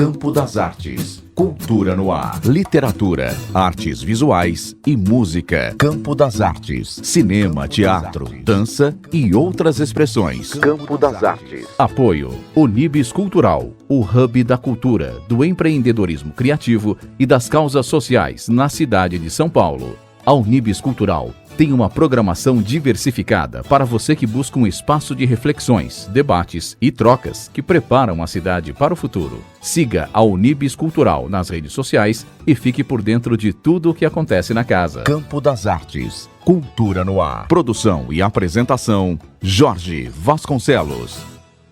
Campo das Artes. Cultura no ar. Literatura, artes visuais e música. Campo das Artes. Cinema, teatro, dança e outras expressões. Campo das Artes. Apoio Unibis Cultural, o hub da cultura, do empreendedorismo criativo e das causas sociais na cidade de São Paulo. A Unibis Cultural tem uma programação diversificada para você que busca um espaço de reflexões, debates e trocas que preparam a cidade para o futuro. Siga a Unibis Cultural nas redes sociais e fique por dentro de tudo o que acontece na casa. Campo das Artes. Cultura no ar. Produção e apresentação, Jorge Vasconcelos.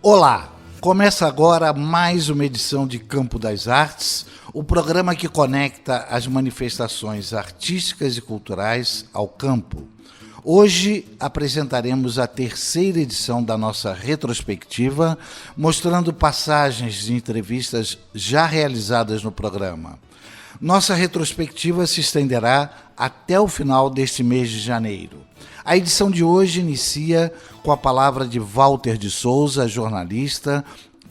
Olá! Começa agora mais uma edição de Campo das Artes, o programa que conecta as manifestações artísticas e culturais ao campo. Hoje apresentaremos a terceira edição da nossa retrospectiva, mostrando passagens de entrevistas já realizadas no programa. Nossa retrospectiva se estenderá até o final deste mês de janeiro. A edição de hoje inicia com a palavra de Walter de Souza, jornalista,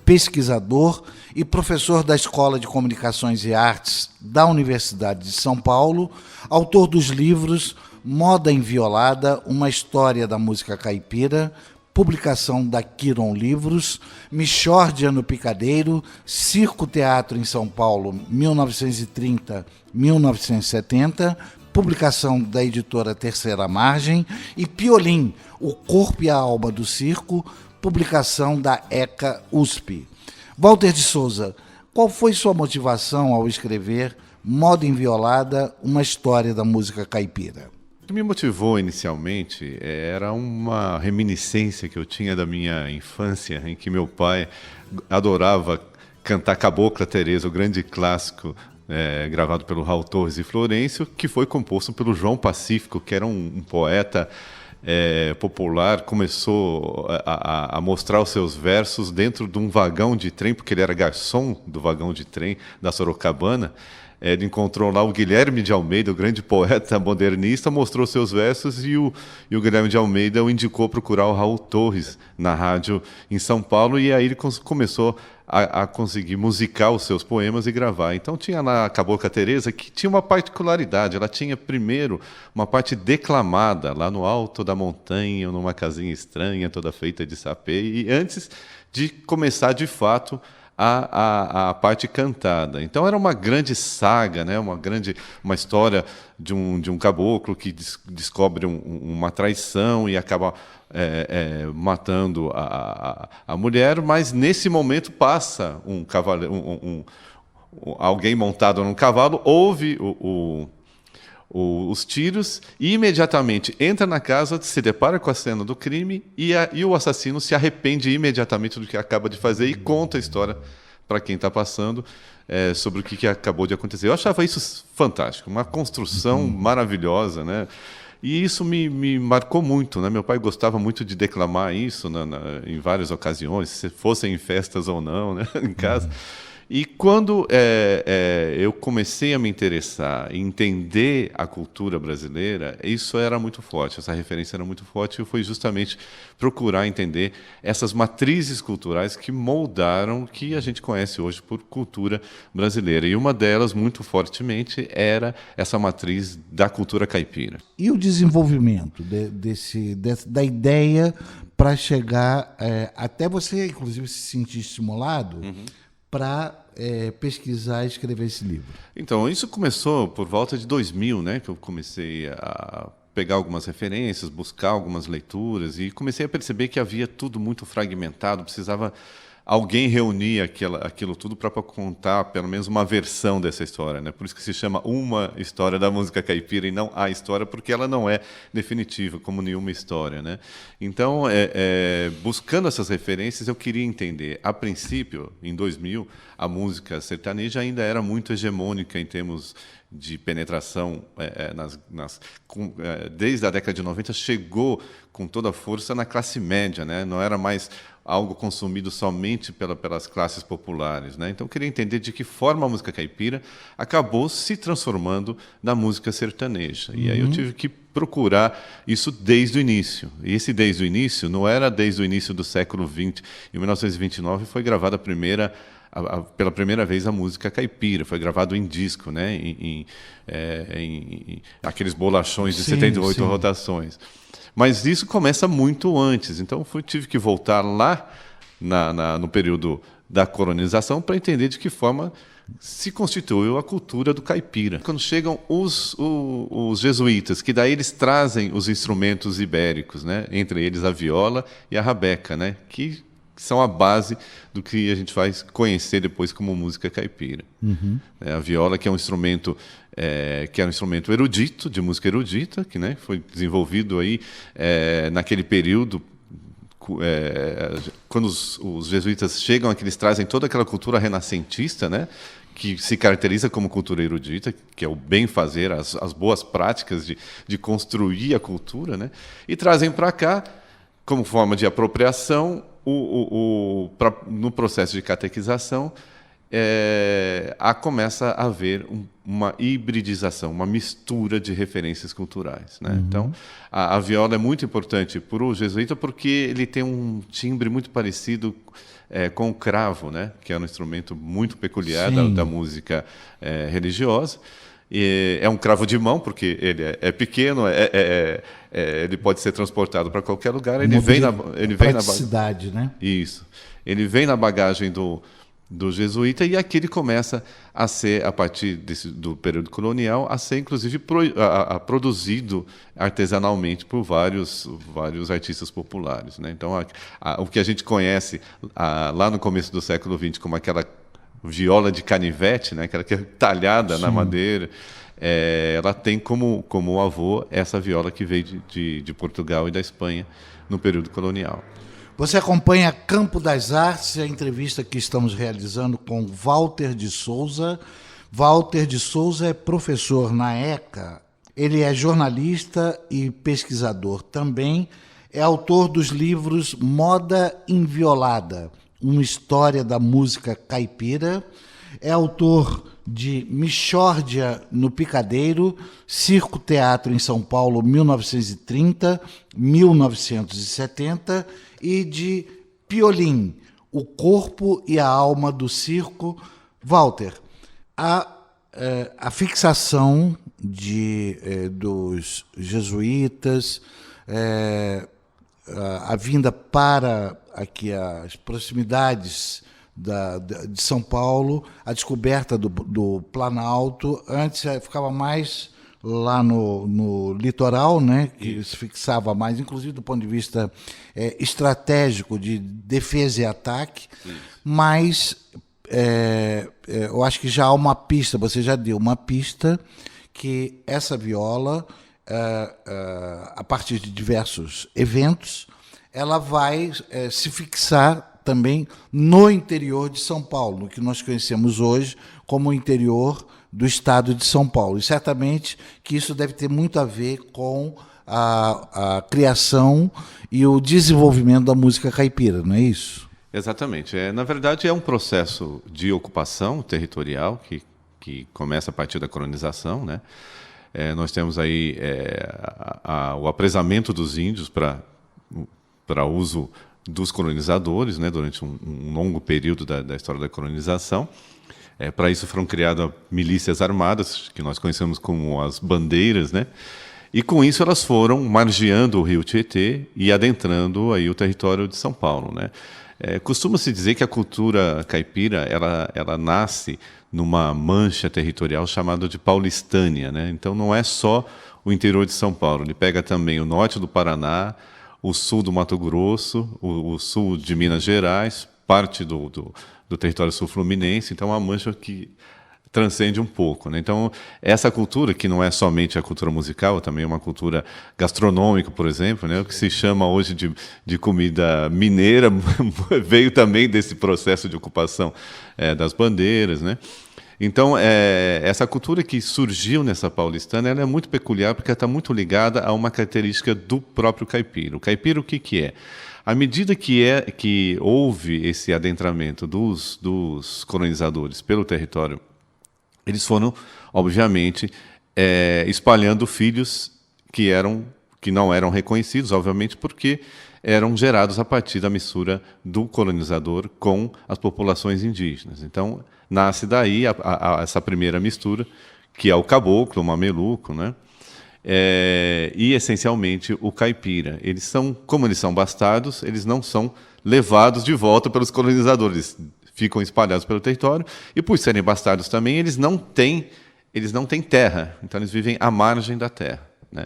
pesquisador e professor da Escola de Comunicações e Artes da Universidade de São Paulo, autor dos livros Moda Inviolada, uma história da música caipira, publicação da Quiron Livros, Mixórdia no Picadeiro, Circo Teatro em São Paulo, 1930-1970, publicação da editora Terceira Margem, e Piolim, O Corpo e a Alma do Circo, publicação da ECA USP. Walter de Souza, qual foi sua motivação ao escrever Moda Inviolada, uma história da música caipira? O que me motivou inicialmente era uma reminiscência que eu tinha da minha infância, em que meu pai adorava cantar Cabocla Teresa, o grande clássico gravado pelo Raul Torres e Florencio, que foi composto pelo João Pacífico, que era um poeta popular. Começou a mostrar os seus versos dentro de um vagão de trem, porque ele era garçom do vagão de trem da Sorocabana. Ele encontrou lá o Guilherme de Almeida, o grande poeta modernista, mostrou seus versos e o Guilherme de Almeida o indicou procurar o Raul Torres na rádio em São Paulo, e aí ele começou a conseguir musicar os seus poemas e gravar. Então tinha lá a Cabocla Teresa, que tinha uma particularidade. Ela tinha primeiro uma parte declamada lá no alto da montanha, numa casinha estranha, toda feita de sapê, e antes de começar de fato a parte cantada. Então era uma grande saga, né? uma história de um caboclo que descobre uma traição e acaba matando a mulher, mas nesse momento passa alguém montado num cavalo, ouve os tiros e imediatamente entra na casa, se depara com a cena do crime e o assassino se arrepende imediatamente do que acaba de fazer e conta a história para quem está passando sobre o que acabou de acontecer. Eu achava isso fantástico, uma construção maravilhosa, né? E isso me marcou muito, né? Meu pai gostava muito de declamar isso em várias ocasiões, se fossem em festas ou não, né? Em casa. E quando eu comecei a me interessar em entender a cultura brasileira, isso era muito forte, essa referência era muito forte, e foi justamente procurar entender essas matrizes culturais que moldaram o que a gente conhece hoje por cultura brasileira. E uma delas, muito fortemente, era essa matriz da cultura caipira. E o desenvolvimento da ideia para chegar até você, inclusive, se sentir estimulado para pesquisar e escrever esse livro? Então, isso começou por volta de 2000, né, que eu comecei a pegar algumas referências, buscar algumas leituras, e comecei a perceber que havia tudo muito fragmentado, precisava alguém reunir aquilo tudo para contar pelo menos uma versão dessa história, né? Por isso que se chama Uma História da Música Caipira e não a história, porque ela não é definitiva, como nenhuma história, né? Então, buscando essas referências, eu queria entender. A princípio, em 2000, a música sertaneja ainda era muito hegemônica em termos de penetração desde a década de 90, chegou com toda a força na classe média, né? Não era mais algo consumido somente pelas classes populares, né? Então eu queria entender de que forma a música caipira acabou se transformando na música sertaneja. E aí eu tive que procurar isso desde o início. E esse desde o início não era desde o início do século XX. Em 1929 foi gravada a pela primeira vez a música caipira, foi gravado em disco, né? Em aqueles bolachões de 78 rotações. Mas isso começa muito antes, então tive que voltar lá no período da colonização para entender de que forma se constituiu a cultura do caipira. Quando chegam os jesuítas, que daí eles trazem os instrumentos ibéricos, né? Entre eles a viola e a rabeca, né? Que são a base do que a gente vai conhecer depois como música caipira. A viola, que é um instrumento erudito, de música erudita, que, né, foi desenvolvido aí naquele período, quando os jesuítas chegam, que eles trazem toda aquela cultura renascentista, né, que se caracteriza como cultura erudita, que é o bem fazer, as boas práticas de construir a cultura, né, e trazem para cá, como forma de apropriação, no processo de catequização, começa a haver uma hibridização, uma mistura de referências culturais, né? Então, a viola é muito importante para o jesuíta porque ele tem um timbre muito parecido com o cravo, né? Que é um instrumento muito peculiar da música religiosa. É um cravo de mão, porque ele é pequeno, ele pode ser transportado para qualquer lugar. Ele vem na praticidade, né? Isso. Ele vem na bagagem do jesuíta e aqui ele começa a ser, a partir do período colonial, a ser inclusive produzido artesanalmente por vários artistas populares, né? Então, o que a gente conhece lá no começo do século XX como aquela viola de canivete, né? Aquela que é talhada na madeira, ela tem como avô essa viola que veio de Portugal e da Espanha no período colonial. Você acompanha Campo das Artes, a entrevista que estamos realizando com Walter de Souza. Walter de Souza é professor na ECA, ele é jornalista e pesquisador também, é autor dos livros Moda Inviolada, uma história da música caipira, é autor de Mixórdia no Picadeiro, Circo Teatro em São Paulo, 1930-1970, e de Piolim, O Corpo e a Alma do Circo. Walter, a fixação dos jesuítas, a vinda para aqui as proximidades de São Paulo, a descoberta do Planalto, antes ficava mais lá no litoral, né, que se fixava mais, inclusive do ponto de vista estratégico de defesa e ataque. Isso. Mas eu acho que já há uma pista, você já deu uma pista, que essa viola, a partir de diversos eventos, ela vai se fixar também no interior de São Paulo, no que nós conhecemos hoje como o interior do estado de São Paulo. E certamente que isso deve ter muito a ver com a criação e o desenvolvimento da música caipira, não é isso? Exatamente. Na verdade, é um processo de ocupação territorial que começa a partir da colonização, né? Nós temos aí o apresamento dos índios para uso dos colonizadores, né, durante um longo período da história da colonização. Para isso foram criadas milícias armadas, que nós conhecemos como as bandeiras, né? E com isso elas foram margeando o rio Tietê e adentrando aí o território de São Paulo, né? Costuma-se dizer que a cultura caipira ela nasce numa mancha territorial chamada de Paulistânia, né? Então não é só o interior de São Paulo, ele pega também o norte do Paraná, o sul do Mato Grosso, o sul de Minas Gerais, parte do território sul-fluminense. Então é uma mancha que transcende um pouco, né? Então essa cultura, que não é somente a cultura musical, também é uma cultura gastronômica, por exemplo, né? O que se chama hoje de comida mineira veio também desse processo de ocupação das bandeiras, né? Então, essa cultura que surgiu nessa paulistana, ela é muito peculiar porque ela está muito ligada a uma característica do próprio caipira. O caipira, o que é? À medida que houve esse adentramento dos colonizadores pelo território, eles foram, obviamente, espalhando filhos que eram que não eram reconhecidos, obviamente, porque eram gerados a partir da mistura do colonizador com as populações indígenas. Então, nasce daí essa primeira mistura, que é o caboclo, o mameluco, né? E, essencialmente, o caipira. Como eles são bastardos, eles não são levados de volta pelos colonizadores, ficam espalhados pelo território, e, por serem bastardos também, eles não têm terra, então eles vivem à margem da terra. Né?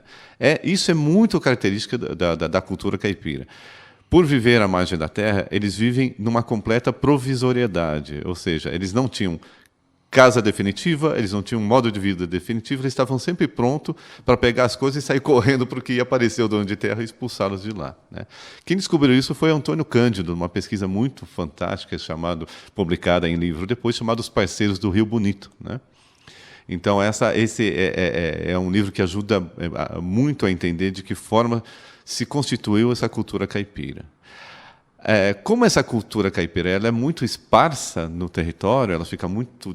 Isso é muito característica da cultura caipira. Por viver à margem da terra, eles vivem numa completa provisoriedade, ou seja, eles não tinham casa definitiva, eles não tinham um modo de vida definitivo, eles estavam sempre prontos para pegar as coisas e sair correndo porque ia aparecer o dono de terra e expulsá-los de lá. Né? Quem descobriu isso foi Antônio Cândido, numa pesquisa muito fantástica, publicada em livro depois, chamado Os Parceiros do Rio Bonito. Né? Então, esse é um livro que ajuda muito a entender de que forma se constituiu essa cultura caipira. Como essa cultura caipira ela é muito esparsa no território, ela fica muito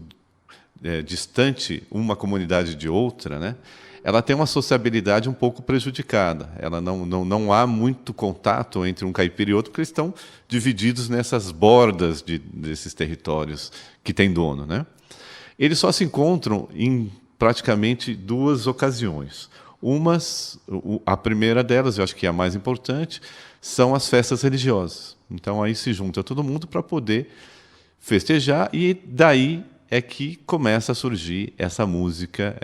distante uma comunidade de outra, né? Ela tem uma sociabilidade um pouco prejudicada. Ela não há muito contato entre um caipira e outro, porque eles estão divididos nessas bordas desses territórios que têm dono, né? Eles só se encontram em praticamente 2 ocasiões. A primeira delas, eu acho que é a mais importante, são as festas religiosas. Então, aí se junta todo mundo para poder festejar, e daí é que começa a surgir essa música,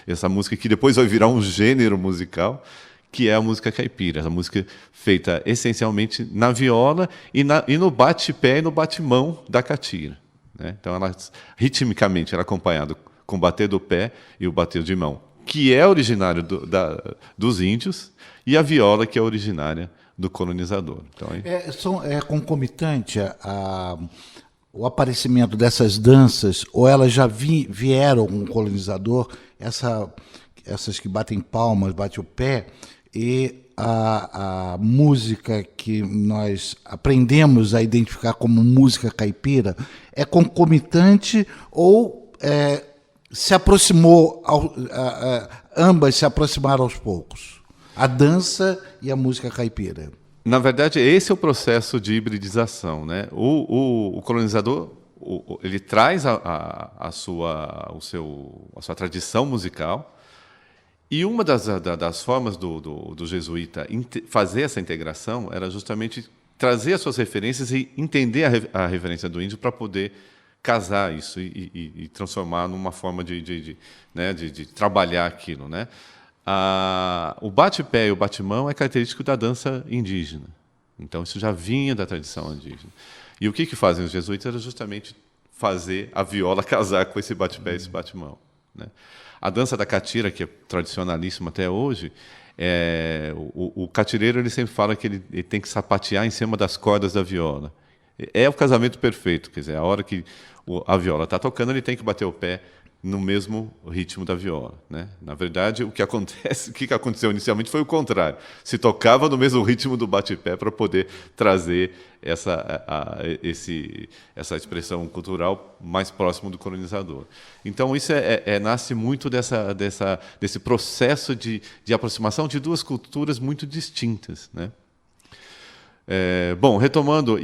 essa música que depois vai virar um gênero musical, que é a música caipira, a música feita essencialmente na viola e no bate-pé e no bate-mão da catira. Né? Então, ritmicamente, ela é acompanhada com o bater do pé e o bater de mão, que é originário dos índios, e a viola, que é originária do colonizador. Então, é concomitante o aparecimento dessas danças, ou elas já vieram com o colonizador, essas que batem palmas, batem o pé, e a música que nós aprendemos a identificar como música caipira é concomitante ou se aproximou, ambas se aproximaram aos poucos? A dança e a música caipira. Na verdade, esse é o processo de hibridização, né? O colonizador ele traz a sua tradição musical, e uma das formas do jesuíta fazer essa integração era justamente trazer as suas referências e entender a referência do índio para poder casar isso e transformar numa forma de trabalhar aquilo, né? O bate-pé e o bate-mão é característico da dança indígena. Então, isso já vinha da tradição indígena. E o que fazem os jesuítas era justamente fazer a viola casar com esse bate-pé e esse bate-mão. Né? A dança da catira, que é tradicionalíssima até hoje, o catireiro ele sempre fala que ele tem que sapatear em cima das cordas da viola. É o casamento perfeito, quer dizer, a hora que a viola está tocando, ele tem que bater o pé no mesmo ritmo da viola. Né? Na verdade, o que aconteceu inicialmente foi o contrário. Se tocava no mesmo ritmo do bate-pé para poder trazer essa expressão cultural mais próximo do colonizador. Então, isso nasce muito desse processo de aproximação de 2 culturas muito distintas. Né? Bom, retomando,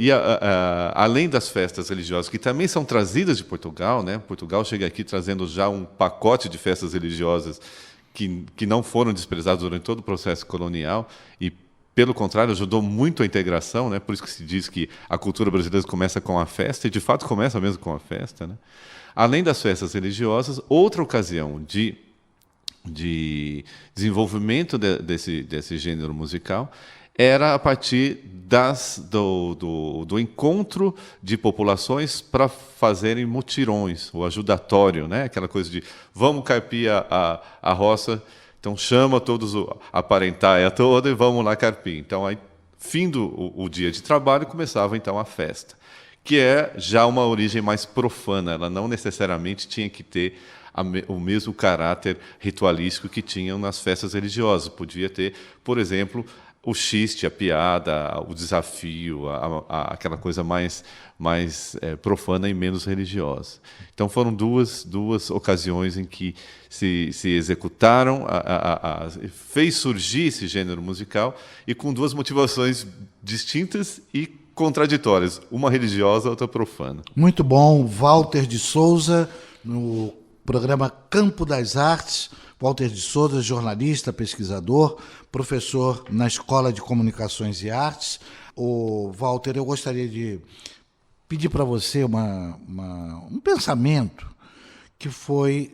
além das festas religiosas, que também são trazidas de Portugal, né? Portugal chega aqui trazendo já um pacote de festas religiosas que não foram desprezadas durante todo o processo colonial e, pelo contrário, ajudou muito a integração, né? Por isso que se diz que a cultura brasileira começa com a festa, e de fato começa mesmo com a festa. Né? Além das festas religiosas, outra ocasião de desenvolvimento desse gênero musical era a partir do encontro de populações para fazerem mutirões, o ajudatório, né? Aquela coisa de vamos carpir a roça, então chama todos a parentaia toda e vamos lá carpir. Então, aí, fim o dia de trabalho, começava então a festa, que é já uma origem mais profana, ela não necessariamente tinha que ter o mesmo caráter ritualístico que tinham nas festas religiosas. Podia ter, por exemplo, o xiste, a piada, o desafio, aquela coisa mais profana e menos religiosa. Então foram duas ocasiões em que se executaram, fez surgir esse gênero musical, e com duas motivações distintas e contraditórias, uma religiosa, outra profana. Muito bom, Walter de Souza, no programa Campo das Artes. Walter de Souza, jornalista, pesquisador, professor na Escola de Comunicações e Artes. Walter, eu gostaria de pedir para você um pensamento que foi,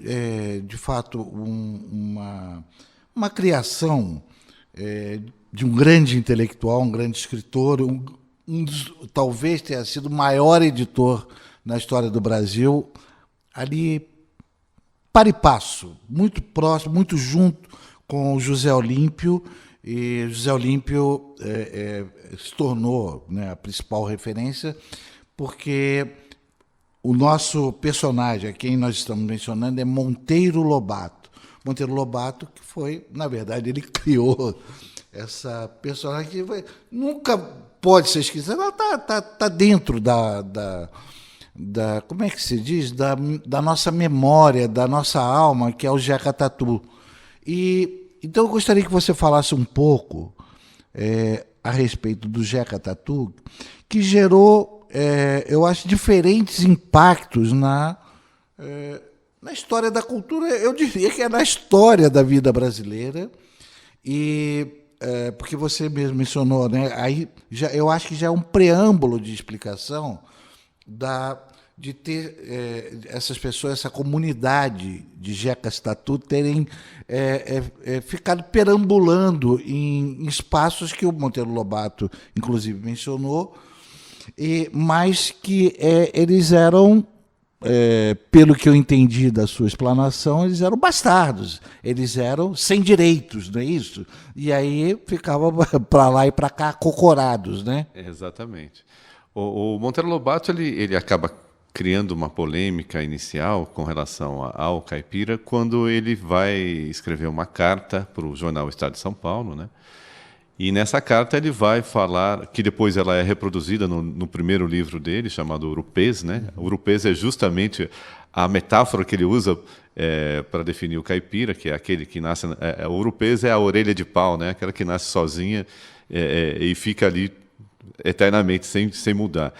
de fato, uma criação de um grande intelectual, um grande escritor, talvez tenha sido o maior editor na história do Brasil, ali para e passo, muito próximo, muito junto com o José Olímpio, e José Olímpio se tornou, né, a principal referência, porque o nosso personagem, a quem nós estamos mencionando, é Monteiro Lobato. Monteiro Lobato, que foi, na verdade, ele criou essa personagem que nunca pode ser esquecida, ela está dentro como é que se diz? Da nossa memória, da nossa alma, que é o Jeca Tatu. Então eu gostaria que você falasse um pouco a respeito do Jeca Tatu, que gerou, eu acho, diferentes impactos na história da cultura, eu diria que é na história da vida brasileira, porque você mesmo mencionou, né? Aí eu acho que já é um preâmbulo de explicação de ter essas pessoas, essa comunidade de Jecas Tatu terem ficado perambulando em espaços que o Monteiro Lobato, inclusive, mencionou, mas que eles eram, pelo que eu entendi da sua explanação, eles eram bastardos, eles eram sem direitos, não é isso? E aí ficavam para lá e para cá acocorados, né? Exatamente. O Monteiro Lobato ele acaba criando uma polêmica inicial com relação ao caipira quando ele vai escrever uma carta para o jornal Estado de São Paulo, né? E nessa carta ele vai falar, que depois ela é reproduzida no primeiro livro dele, chamado Urupês, né? O Urupês é justamente a metáfora que ele usa para definir o caipira, que é aquele que nasce... o Urupês é a orelha de pau, né? Aquela que nasce sozinha e fica ali eternamente, sem mudar.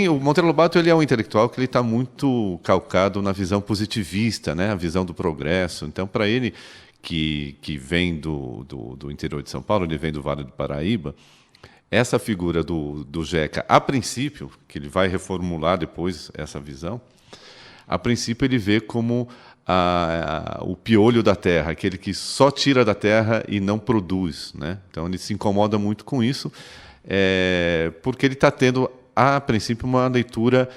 O Monteiro Lobato, ele é um intelectual que ele está muito calcado na visão positivista, né? A visão do progresso. Então, para ele, que vem do interior de São Paulo, ele vem do Vale do Paraíba, essa figura do Jeca, a princípio, que ele vai reformular depois essa visão, a princípio ele vê como o piolho da terra, aquele que só tira da terra e não produz, né? Então ele se incomoda muito com isso, porque ele está tendo, a princípio, uma leitura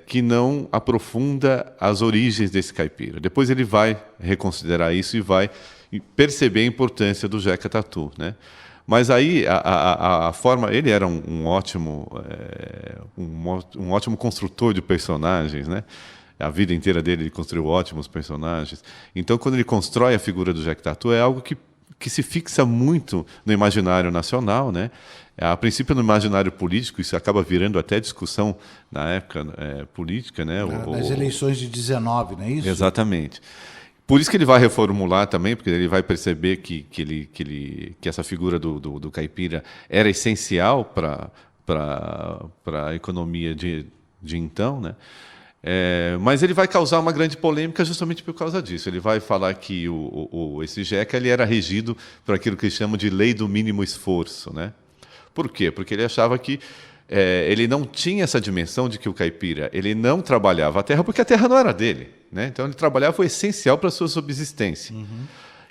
que não aprofunda as origens desse caipira. Depois ele vai reconsiderar isso e vai perceber a importância do Jeca Tatu, né? Mas aí a forma, ele era um ótimo construtor de personagens, né? A vida inteira dele ele construiu ótimos personagens. Então, quando ele constrói a figura do Jeca Tatu, é algo que se fixa muito no imaginário nacional, né? A princípio, no imaginário político, isso acaba virando até discussão na época política, né? Nas eleições de 19, não é isso? Exatamente. Por isso que ele vai reformular também, porque ele vai perceber que essa figura do caipira era essencial para a economia de então, né? Mas ele vai causar uma grande polêmica justamente por causa disso. Ele vai falar que esse Jeca ele era regido por aquilo que eles chamam de lei do mínimo esforço, né? Por quê? Porque ele achava que ele não tinha essa dimensão de que o caipira ele não trabalhava a terra porque a terra não era dele, né? Então ele trabalhava o essencial para a sua subsistência. Uhum.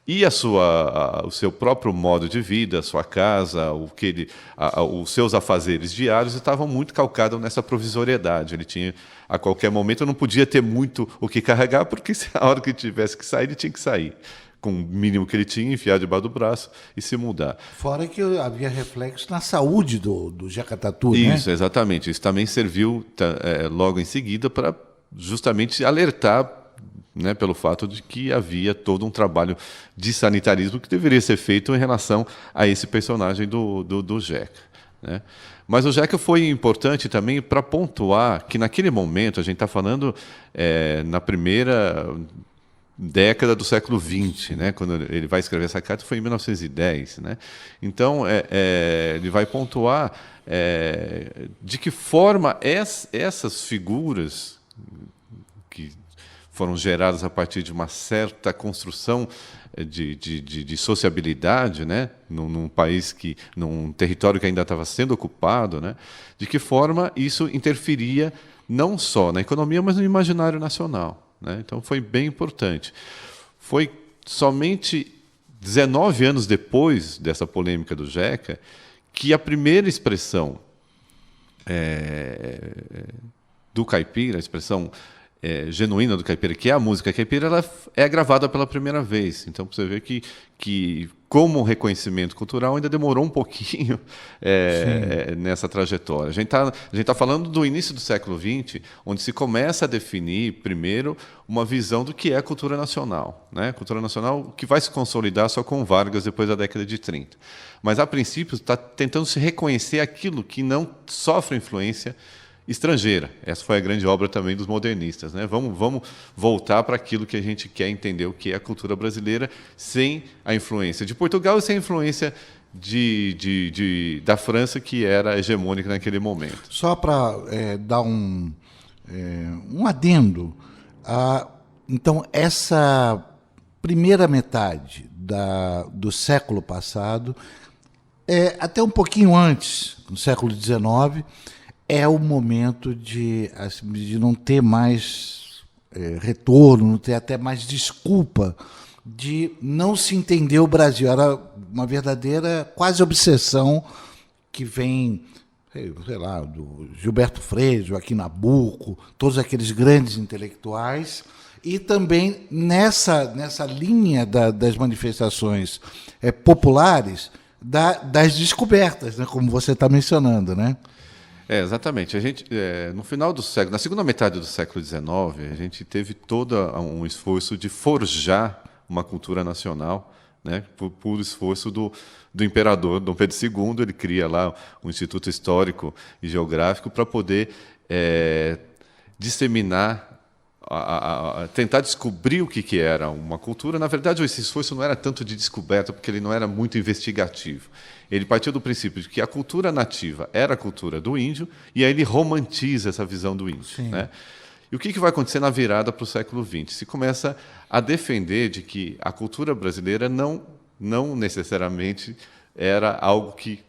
E o seu próprio modo de vida, a sua casa, os seus afazeres diários estavam muito calcados nessa provisoriedade. Ele tinha, a qualquer momento, não podia ter muito o que carregar, porque a hora que tivesse que sair, ele tinha que sair. Com o mínimo que ele tinha, enfiar debaixo do braço e se mudar. Fora que havia reflexo na saúde do Jeca Tatu, né? Isso, exatamente. Isso também serviu logo em seguida para justamente alertar né, pelo fato de que havia todo um trabalho de sanitarismo que deveria ser feito em relação a esse personagem do Jeca, né? Mas o Jeca foi importante também para pontuar que, naquele momento, a gente está falando na primeira década do século XX, né? Quando ele vai escrever essa carta, foi em 1910, né? Então, ele vai pontuar de que forma essas figuras que foram geradas a partir de uma certa construção de sociabilidade, né, num país num território que ainda estava sendo ocupado, né, de que forma isso interferia não só na economia, mas no imaginário nacional, né? Então foi bem importante. Foi somente 19 anos depois dessa polêmica do Jeca que a primeira expressão do caipira, a expressão genuína do caipira, que é a música caipira, ela é gravada pela primeira vez. Então, você vê que como reconhecimento cultural, ainda demorou um pouquinho nessa trajetória. A gente tá falando do início do século XX, onde se começa a definir, primeiro, uma visão do que é a cultura nacional, né? Cultura nacional que vai se consolidar só com Vargas depois da década de 30. Mas, a princípio, está tentando se reconhecer aquilo que não sofre influência estrangeira. Essa foi a grande obra também dos modernistas, né? Vamos voltar para aquilo que a gente quer entender, o que é a cultura brasileira, sem a influência de Portugal e sem a influência da França, que era hegemônica naquele momento. Só para dar um adendo, então essa primeira metade do século passado, até um pouquinho antes, no século XIX, é o momento de não ter mais retorno, não ter até mais desculpa de não se entender o Brasil. Era uma verdadeira quase obsessão que vem, sei lá, do Gilberto Freire, Joaquim Nabuco, todos aqueles grandes intelectuais, e também nessa linha das manifestações populares, das descobertas, né, como você está mencionando, né? Exatamente. A gente, no final do século, na segunda metade do século XIX, a gente teve todo um esforço de forjar uma cultura nacional, né, por esforço do imperador Dom Pedro II. Ele cria lá um Instituto Histórico e Geográfico para poder disseminar, tentar descobrir o que era uma cultura. Na verdade, esse esforço não era tanto de descoberta, porque ele não era muito investigativo. Ele partiu do princípio de que a cultura nativa era a cultura do índio, e aí ele romantiza essa visão do índio, né? E o que vai acontecer na virada para o século XX? Se começa a defender de que a cultura brasileira não necessariamente era algo que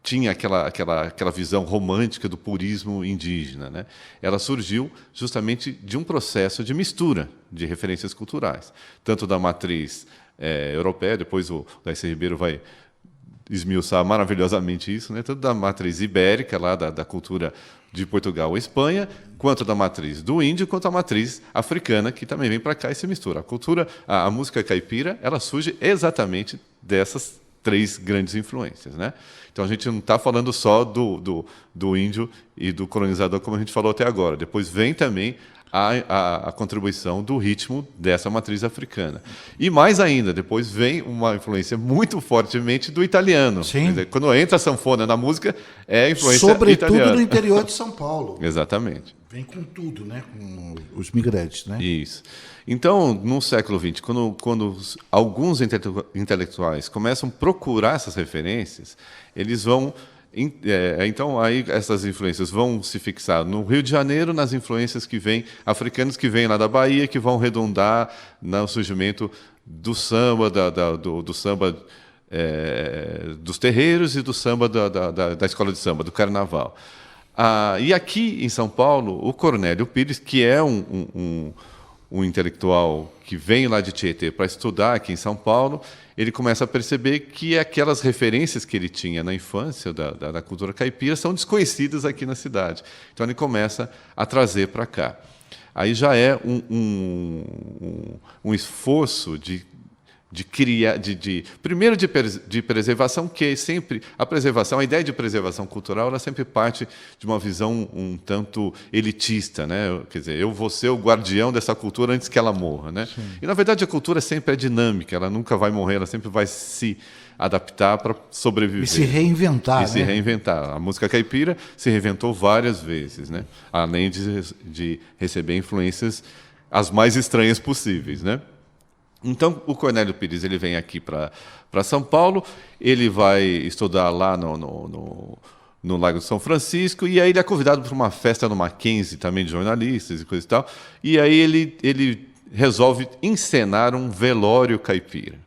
tinha aquela visão romântica do purismo indígena, né? Ela surgiu justamente de um processo de mistura de referências culturais, tanto da matriz europeia, depois o Darcy Ribeiro vai esmiuçar maravilhosamente isso, né? Tanto da matriz ibérica, lá da cultura de Portugal ou Espanha, quanto da matriz do índio, quanto a matriz africana, que também vem para cá e se mistura. A música caipira, ela surge exatamente dessas três grandes influências, né? Então a gente não está falando só do índio e do colonizador, como a gente falou até agora. Depois vem também a contribuição do ritmo dessa matriz africana. E mais ainda, depois vem uma influência muito fortemente do italiano. Sim. Quer dizer, quando entra a sanfona na música, é influência sobretudo italiana. no interior de São Paulo. Exatamente. Vem com tudo, né? Com os migrantes, né? Isso. Então, no século XX, quando alguns intelectuais começam a procurar essas referências, eles vão... Então, aí essas influências vão se fixar no Rio de Janeiro, nas influências que vêm, africanas que vêm lá da Bahia, que vão redundar no surgimento do samba, do samba dos terreiros e do samba da escola de samba, do carnaval. E aqui em São Paulo, o Cornélio Pires, que é um intelectual que vem lá de Tietê para estudar aqui em São Paulo, ele começa a perceber que aquelas referências que ele tinha na infância da cultura caipira são desconhecidas aqui na cidade. Então ele começa a trazer para cá. Aí já é um esforço de de criar, primeiro de preservação, que sempre a preservação, a ideia de preservação cultural, ela sempre parte de uma visão um tanto elitista, né? Quer dizer, eu vou ser o guardião dessa cultura antes que ela morra, né? Sim. E na verdade a cultura sempre é dinâmica, ela nunca vai morrer, ela sempre vai se adaptar para sobreviver. E se reinventar, e se reinventar. A música caipira se reinventou várias vezes, né? Além de receber influências as mais estranhas possíveis, né? Então, o Cornélio Pires ele vem aqui para São Paulo, ele vai estudar lá no Lago de São Francisco, e aí ele é convidado para uma festa no Mackenzie, também de jornalistas e coisa e tal, e aí ele resolve encenar um velório caipira.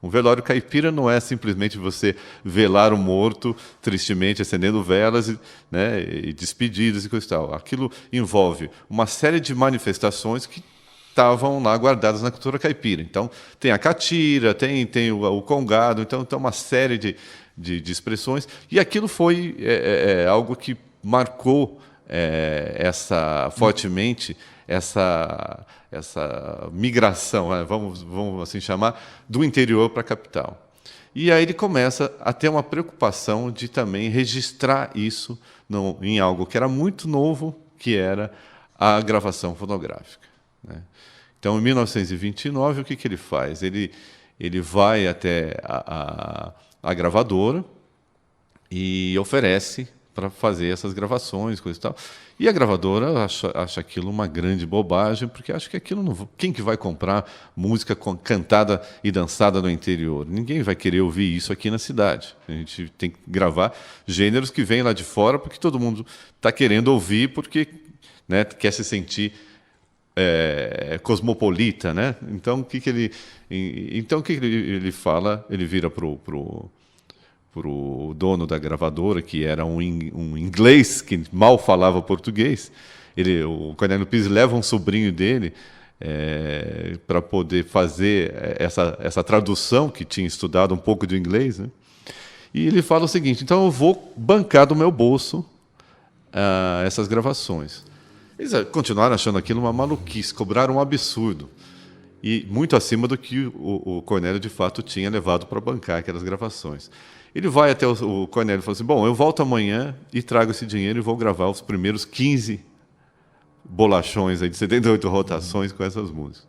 Um velório caipira não é simplesmente você velar o morto, tristemente acendendo velas, né, e despedidas e coisa e tal. Aquilo envolve uma série de manifestações que estavam lá guardadas na cultura caipira. Então, tem a catira, tem o congado, então uma série de expressões. E aquilo foi algo que marcou fortemente essa migração, vamos assim chamar, do interior para a capital. E aí ele começa a ter uma preocupação de também registrar isso em algo que era muito novo, que era a gravação fonográfica, né? Então, em 1929, o que ele faz? Ele vai até a gravadora e oferece para fazer essas gravações, coisa e tal. E a gravadora acha aquilo uma grande bobagem, porque acha que aquilo não... Quem que vai comprar música cantada e dançada no interior? Ninguém vai querer ouvir isso aqui na cidade. A gente tem que gravar gêneros que vêm lá de fora, porque todo mundo está querendo ouvir, porque, né, quer se sentir cosmopolita, né? Então o que ele fala? Ele vira pro dono da gravadora, que era um inglês que mal falava português. O Cornélio Pires leva um sobrinho dele para poder fazer essa tradução, que tinha estudado um pouco de inglês, né? E ele fala o seguinte: então eu vou bancar do meu bolso essas gravações. Eles continuaram achando aquilo uma maluquice, cobraram um absurdo. E muito acima do que o Cornélio, de fato, tinha levado para bancar aquelas gravações. Ele vai até o Cornélio e fala assim: bom, eu volto amanhã e trago esse dinheiro e vou gravar os primeiros 15 bolachões aí de 78 rotações com essas músicas.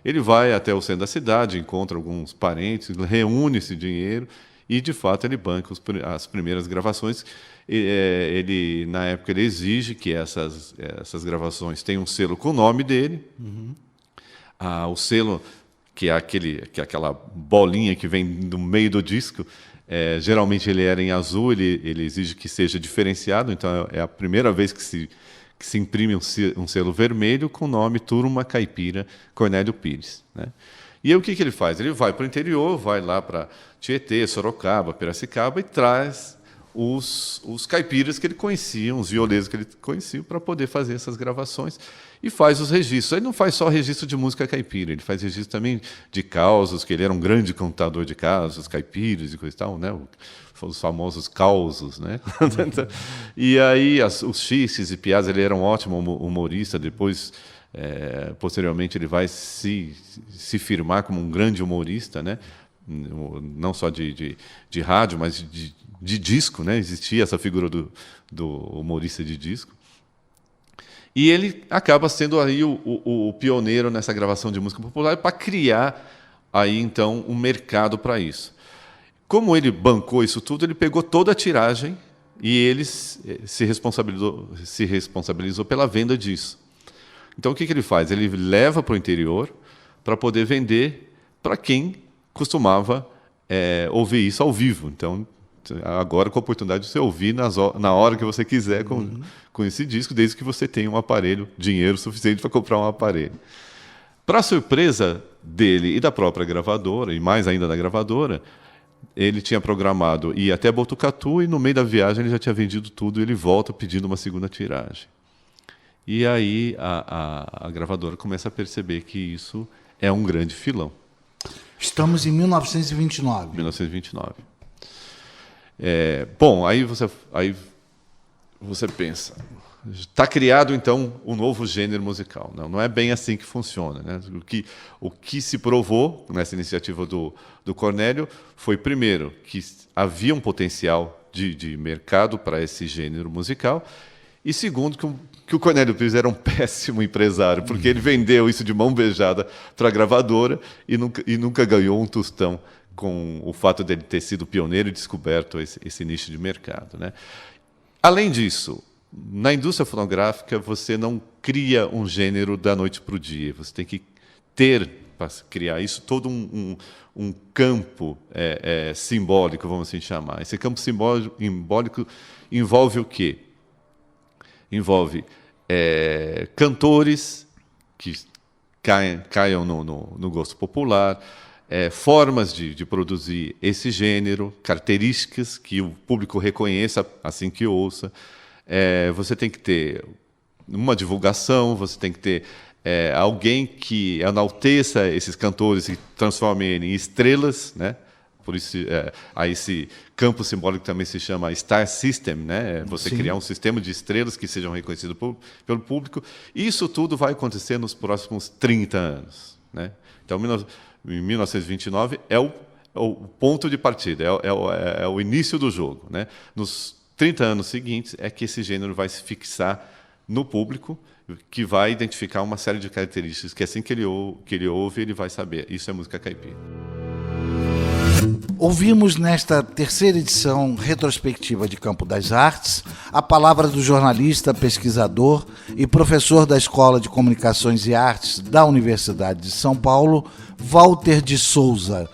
Ele vai até o centro da cidade, encontra alguns parentes, reúne esse dinheiro e, de fato, ele banca as primeiras gravações. Ele, na época, ele exige que essas gravações tenham um selo com o nome dele. Uhum. O selo, que é aquela bolinha que vem no meio do disco, geralmente ele era em azul, ele exige que seja diferenciado, então é a primeira vez que se imprime um selo vermelho com o nome Turma Caipira Cornélio Pires, né? E aí o que ele faz? Ele vai para o interior, vai lá para Tietê, Sorocaba, Piracicaba e traz os caipiras que ele conhecia, os violeiros que ele conhecia, para poder fazer essas gravações, e faz os registros. Ele não faz só registro de música caipira, ele faz registro também de causos, que ele era um grande contador de causos, caipiras e coisa e tal, né? Os famosos causos, né? E aí os xixes e piadas, ele era um ótimo humorista. Depois, posteriormente, ele vai se firmar como um grande humorista, né? Não só de rádio, mas de disco, né? Existia essa figura do humorista de disco. E ele acaba sendo aí o pioneiro nessa gravação de música popular, para criar aí então um mercado para isso. Como ele bancou isso tudo, ele pegou toda a tiragem e ele se responsabilizou pela venda disso. Então o que ele faz? Ele leva para o interior para poder vender para quem costumava ouvir isso ao vivo. Então, agora com a oportunidade de você ouvir na hora que você quiser com esse disco, desde que você tenha um aparelho, dinheiro suficiente para comprar um aparelho. Para surpresa dele e da própria gravadora, e mais ainda da gravadora, ele tinha programado ir até Botucatu e no meio da viagem ele já tinha vendido tudo e ele volta pedindo uma segunda tiragem. E aí a gravadora começa a perceber que isso é um grande filão. Estamos em 1929. 1929. Bom, aí você pensa, está criado, então, um novo gênero musical. Não é bem assim que funciona, né? O que se provou nessa iniciativa do Cornélio foi, primeiro, que havia um potencial de mercado para esse gênero musical, e segundo, que o Cornélio Pires era um péssimo empresário, porque ele vendeu isso de mão beijada para a gravadora e nunca ganhou um tostão com o fato dele ter sido pioneiro e descoberto esse nicho de mercado, né? Além disso, na indústria fonográfica, você não cria um gênero da noite para o dia. Você tem que ter, para criar isso, todo um campo simbólico, vamos assim chamar. Esse campo simbólico envolve o quê? Envolve cantores que caiam no gosto popular, formas de produzir esse gênero, características que o público reconheça assim que ouça. Você tem que ter uma divulgação, você tem que ter alguém que enalteça esses cantores e transforme eles em estrelas, né? Por isso, aí esse campo simbólico também se chama Star System, né? Você Sim. criar um sistema de estrelas que sejam reconhecidos pelo público. Isso tudo vai acontecer nos próximos 30 anos, né? Então, em 1929 é o ponto de partida, é o início do jogo, né? Nos 30 anos seguintes é que esse gênero vai se fixar no público, que vai identificar uma série de características que assim que ele ouve, ele vai saber. Isso é música caipira. Ouvimos nesta terceira edição retrospectiva de Campo das Artes a palavra do jornalista, pesquisador e professor da Escola de Comunicações e Artes da Universidade de São Paulo, Walter de Souza.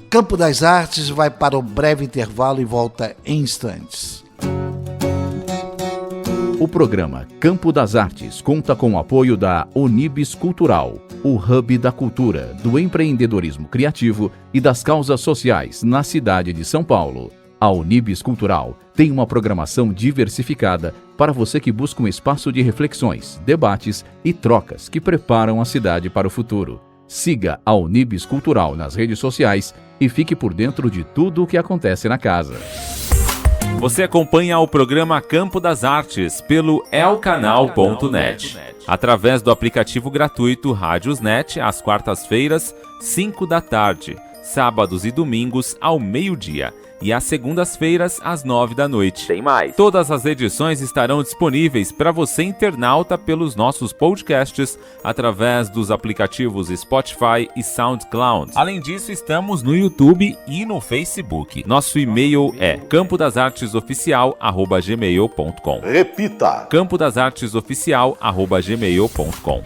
Campo das Artes vai para o breve intervalo e volta em instantes. O programa Campo das Artes conta com o apoio da Unibis Cultural, o hub da cultura, do empreendedorismo criativo e das causas sociais na cidade de São Paulo. A Unibis Cultural tem uma programação diversificada para você que busca um espaço de reflexões, debates e trocas que preparam a cidade para o futuro. Siga a Unibis Cultural nas redes sociais e fique por dentro de tudo o que acontece na casa. Você acompanha o programa Campo das Artes pelo elcanal.net, através do aplicativo gratuito Rádiosnet, às quartas-feiras, 5 da tarde, sábados e domingos ao meio-dia, e às segundas-feiras, às 9 da noite. Tem mais! Todas as edições estarão disponíveis para você, internauta, pelos nossos podcasts, através dos aplicativos Spotify e SoundCloud. Além disso, estamos no YouTube e no Facebook. Nosso e-mail é campodasartesoficial@gmail.com. Repita! campodasartesoficial@gmail.com.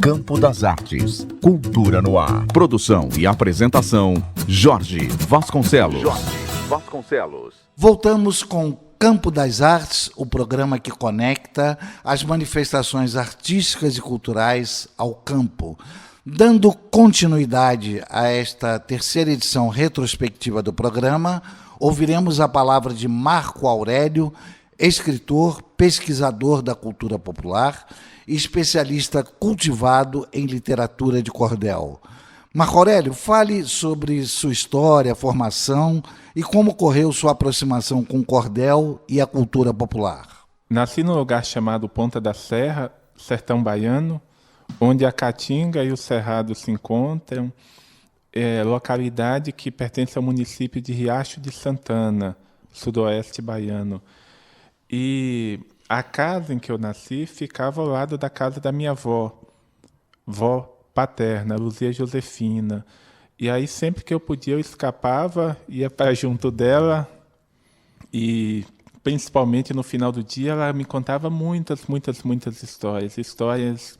Campo das Artes, cultura no ar. Produção e apresentação, Jorge Vasconcelos. Voltamos com Campo das Artes, o programa que conecta as manifestações artísticas e culturais ao campo. Dando continuidade a esta terceira edição retrospectiva do programa, ouviremos a palavra de Marco Aurélio, escritor, pesquisador da cultura popular e especialista cultivado em literatura de cordel. Marco Aurélio, fale sobre sua história, formação e como ocorreu sua aproximação com o cordel e a cultura popular. Nasci num lugar chamado Ponta da Serra, sertão baiano, onde a Caatinga e o Cerrado se encontram, localidade que pertence ao município de Riacho de Santana, sudoeste baiano. E a casa em que eu nasci ficava ao lado da casa da minha avó paterna, Luzia Josefina. E aí sempre que eu podia eu escapava, ia para junto dela e principalmente no final do dia ela me contava muitas histórias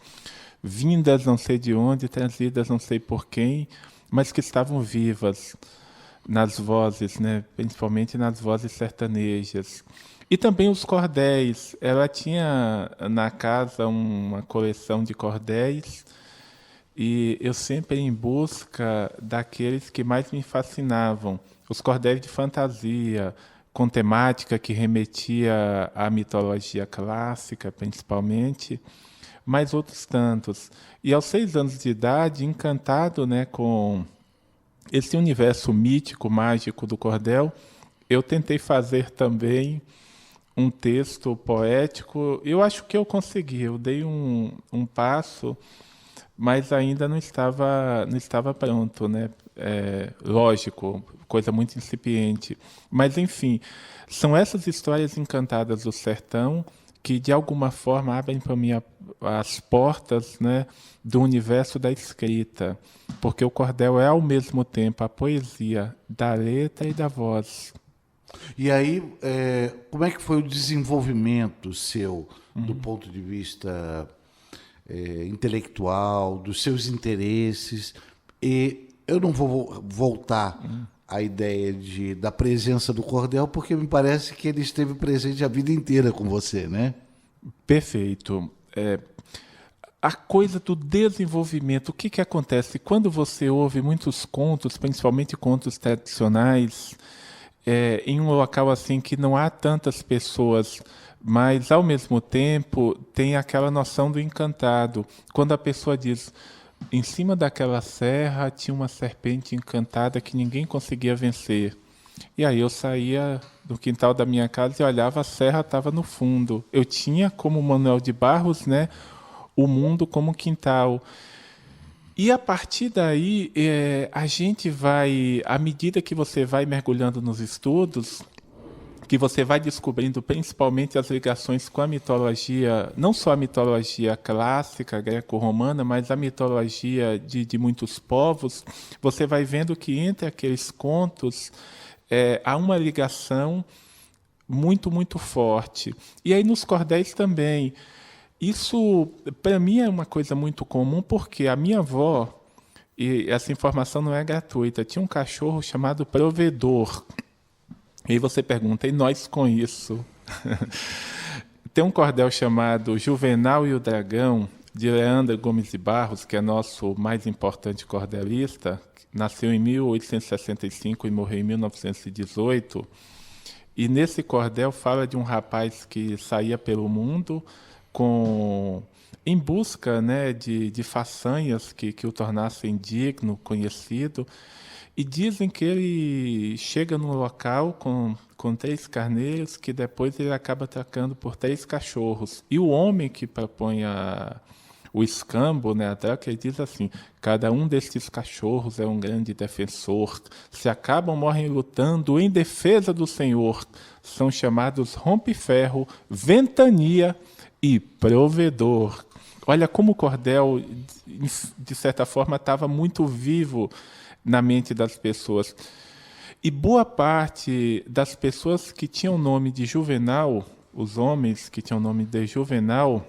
vindas não sei de onde, trazidas não sei por quem, mas que estavam vivas nas vozes, né? Principalmente nas vozes sertanejas. E também os cordéis. Ela tinha na casa uma coleção de cordéis e eu sempre em busca daqueles que mais me fascinavam. Os cordéis de fantasia, com temática que remetia à mitologia clássica, principalmente, mas outros tantos. E aos 6 anos de idade, encantado, né, com esse universo mítico, mágico do cordel, eu tentei fazer também um texto poético. Eu acho que eu consegui, eu dei um passo, mas ainda não estava pronto, né? Lógico, coisa muito incipiente. Mas, enfim, são essas histórias encantadas do sertão que, de alguma forma, abrem para mim as portas, né, do universo da escrita. Porque o cordel é, ao mesmo tempo, a poesia da letra e da voz. E aí, como é que foi o desenvolvimento seu, do ponto de vista intelectual, dos seus interesses? E eu não vou voltar à ideia da presença do cordel, porque me parece que ele esteve presente a vida inteira com você, né? Perfeito. A coisa do desenvolvimento, o que acontece? Quando você ouve muitos contos, principalmente contos tradicionais, em um local assim que não há tantas pessoas, mas ao mesmo tempo tem aquela noção do encantado. Quando a pessoa diz, em cima daquela serra tinha uma serpente encantada que ninguém conseguia vencer. E aí eu saía do quintal da minha casa e olhava, a serra estava no fundo. Eu tinha, como Manuel de Barros, né, o mundo como quintal. E a partir daí, a gente vai, à medida que você vai mergulhando nos estudos, que você vai descobrindo principalmente as ligações com a mitologia, não só a mitologia clássica, greco-romana, mas a mitologia de muitos povos, você vai vendo que entre aqueles contos há uma ligação muito, muito forte. E aí nos cordéis também. Isso, para mim, é uma coisa muito comum, porque a minha avó, e essa informação não é gratuita, tinha um cachorro chamado Provedor. E aí você pergunta, e nós com isso? Tem um cordel chamado Juvenal e o Dragão, de Leandro Gomes de Barros, que é nosso mais importante cordelista, nasceu em 1865 e morreu em 1918. E nesse cordel fala de um rapaz que saía pelo mundo em busca, né, de façanhas que o tornassem digno, conhecido. E dizem que ele chega num local com 3 carneiros, que depois ele acaba trocando por 3 cachorros. E o homem que propõe o escambo, né, a troca, ele diz assim, cada um destes cachorros é um grande defensor. Se acabam, morrem lutando em defesa do Senhor. São chamados rompe-ferro, ventania e provedor. Olha como o cordel, de certa forma, estava muito vivo na mente das pessoas. E boa parte das pessoas que tinham o nome de Juvenal, os homens que tinham o nome de Juvenal,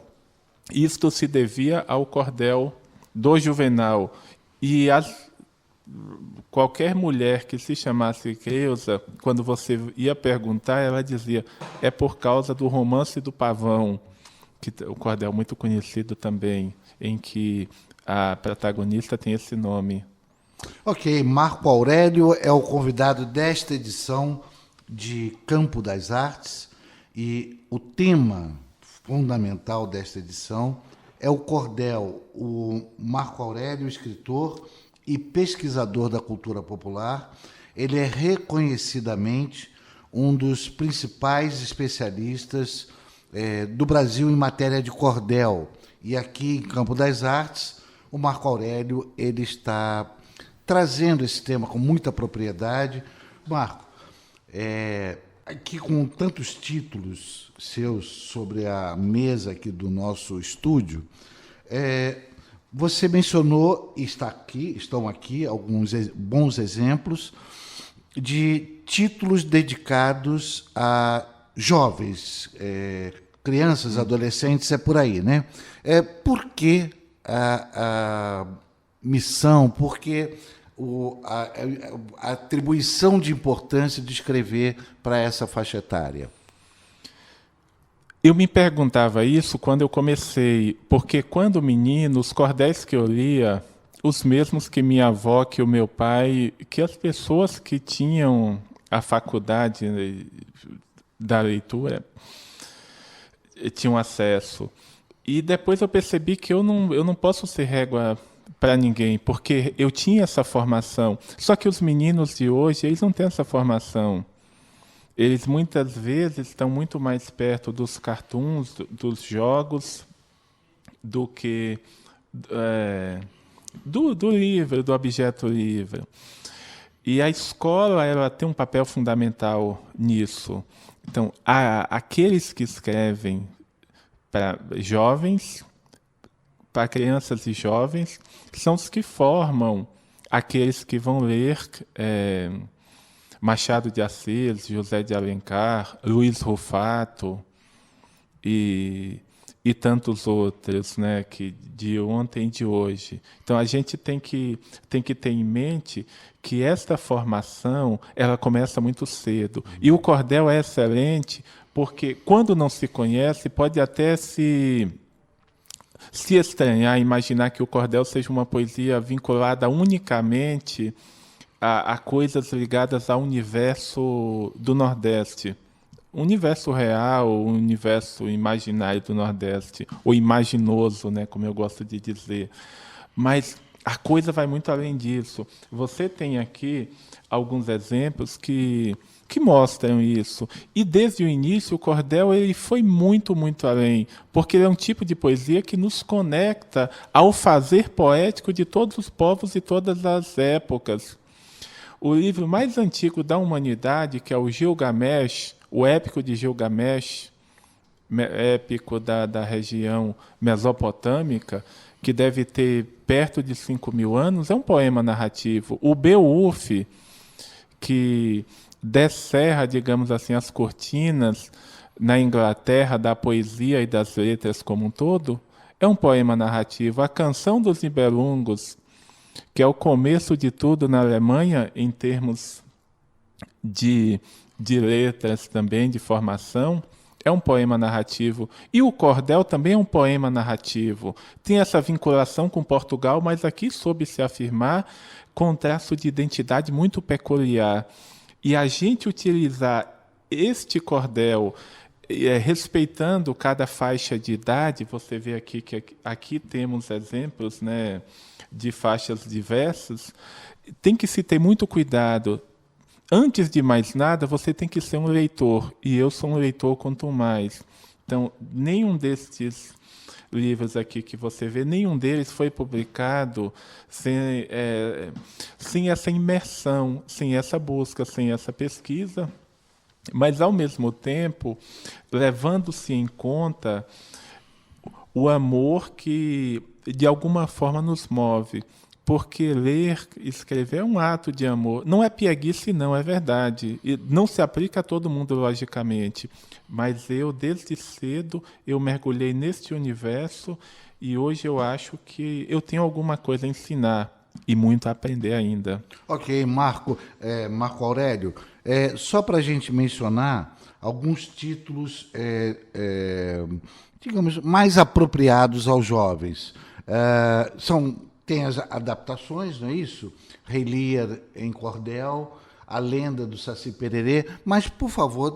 isto se devia ao cordel do Juvenal. E qualquer mulher que se chamasse Creusa, quando você ia perguntar, ela dizia, é por causa do romance do Pavão, que o cordel muito conhecido também, em que a protagonista tem esse nome. Ok, Marco Aurélio é o convidado desta edição de Campo das Artes e o tema fundamental desta edição é o cordel. O Marco Aurélio, escritor e pesquisador da cultura popular, ele é reconhecidamente um dos principais especialistas do Brasil em matéria de cordel. E aqui em Campo das Artes, o Marco Aurélio ele está trazendo esse tema com muita propriedade. Marco, aqui com tantos títulos seus sobre a mesa aqui do nosso estúdio, você mencionou, e estão aqui alguns bons exemplos de títulos dedicados a jovens, crianças, adolescentes, por aí, né? Por que a missão, por que a atribuição de importância de escrever para essa faixa etária? Eu me perguntava isso quando eu comecei, porque quando menino, os cordéis que eu lia, os mesmos que minha avó, que o meu pai, que as pessoas que tinham a faculdade da leitura tinham acesso. E depois eu percebi que eu não posso ser régua para ninguém, porque eu tinha essa formação. Só que os meninos de hoje, eles não têm essa formação. eles muitas vezes estão muito mais perto dos cartoons, dos jogos, do que do livro, do objeto livre. E a escola, ela tem um papel fundamental nisso. Então, aqueles que escrevem para jovens, para crianças e jovens, são os que formam aqueles que vão ler Machado de Assis, José de Alencar, Luiz Rufato e tantos outros, né, que de ontem e de hoje. Então a gente tem que ter em mente que esta formação ela começa muito cedo. E o cordel é excelente porque quando não se conhece pode até se estranhar, imaginar que o cordel seja uma poesia vinculada unicamente a coisas ligadas ao universo do Nordeste. O universo real, o universo imaginário do Nordeste, ou imaginoso, né, como eu gosto de dizer. Mas a coisa vai muito além disso. Você tem aqui alguns exemplos que mostram isso. E desde o início o cordel ele foi muito, muito além, porque ele é um tipo de poesia que nos conecta ao fazer poético de todos os povos e todas as épocas. O livro mais antigo da humanidade, que é o Gilgamesh, o épico de Gilgamesh, épico da região mesopotâmica, que deve ter perto de 5.000 anos, é um poema narrativo. O Beowulf, que descerra, digamos assim, as cortinas na Inglaterra da poesia e das letras como um todo, é um poema narrativo. A Canção dos Nibelungos, que é o começo de tudo na Alemanha, em termos de letras também, de formação, é um poema narrativo. E o cordel também é um poema narrativo. Tem essa vinculação com Portugal, mas aqui soube se afirmar com um traço de identidade muito peculiar. E a gente utilizar este cordel respeitando cada faixa de idade, você vê aqui que aqui temos exemplos, né, de faixas diversas, tem que se ter muito cuidado. Antes de mais nada, você tem que ser um leitor, e eu sou um leitor quanto mais. Então, nenhum destes livros aqui que você vê, nenhum deles foi publicado sem essa imersão, sem essa busca, sem essa pesquisa, mas, ao mesmo tempo, levando-se em conta o amor que, de alguma forma, nos move. Porque ler, escrever é um ato de amor. Não é pieguice, não, é verdade. E não se aplica a todo mundo, logicamente. Mas eu, desde cedo, eu mergulhei neste universo e hoje eu acho que eu tenho alguma coisa a ensinar e muito a aprender ainda. Ok, Marco Aurélio, só para a gente mencionar alguns títulos, digamos, mais apropriados aos jovens. Tem as adaptações, não é isso? Rei Lear em cordel, A Lenda do Saci Pererê, mas, por favor,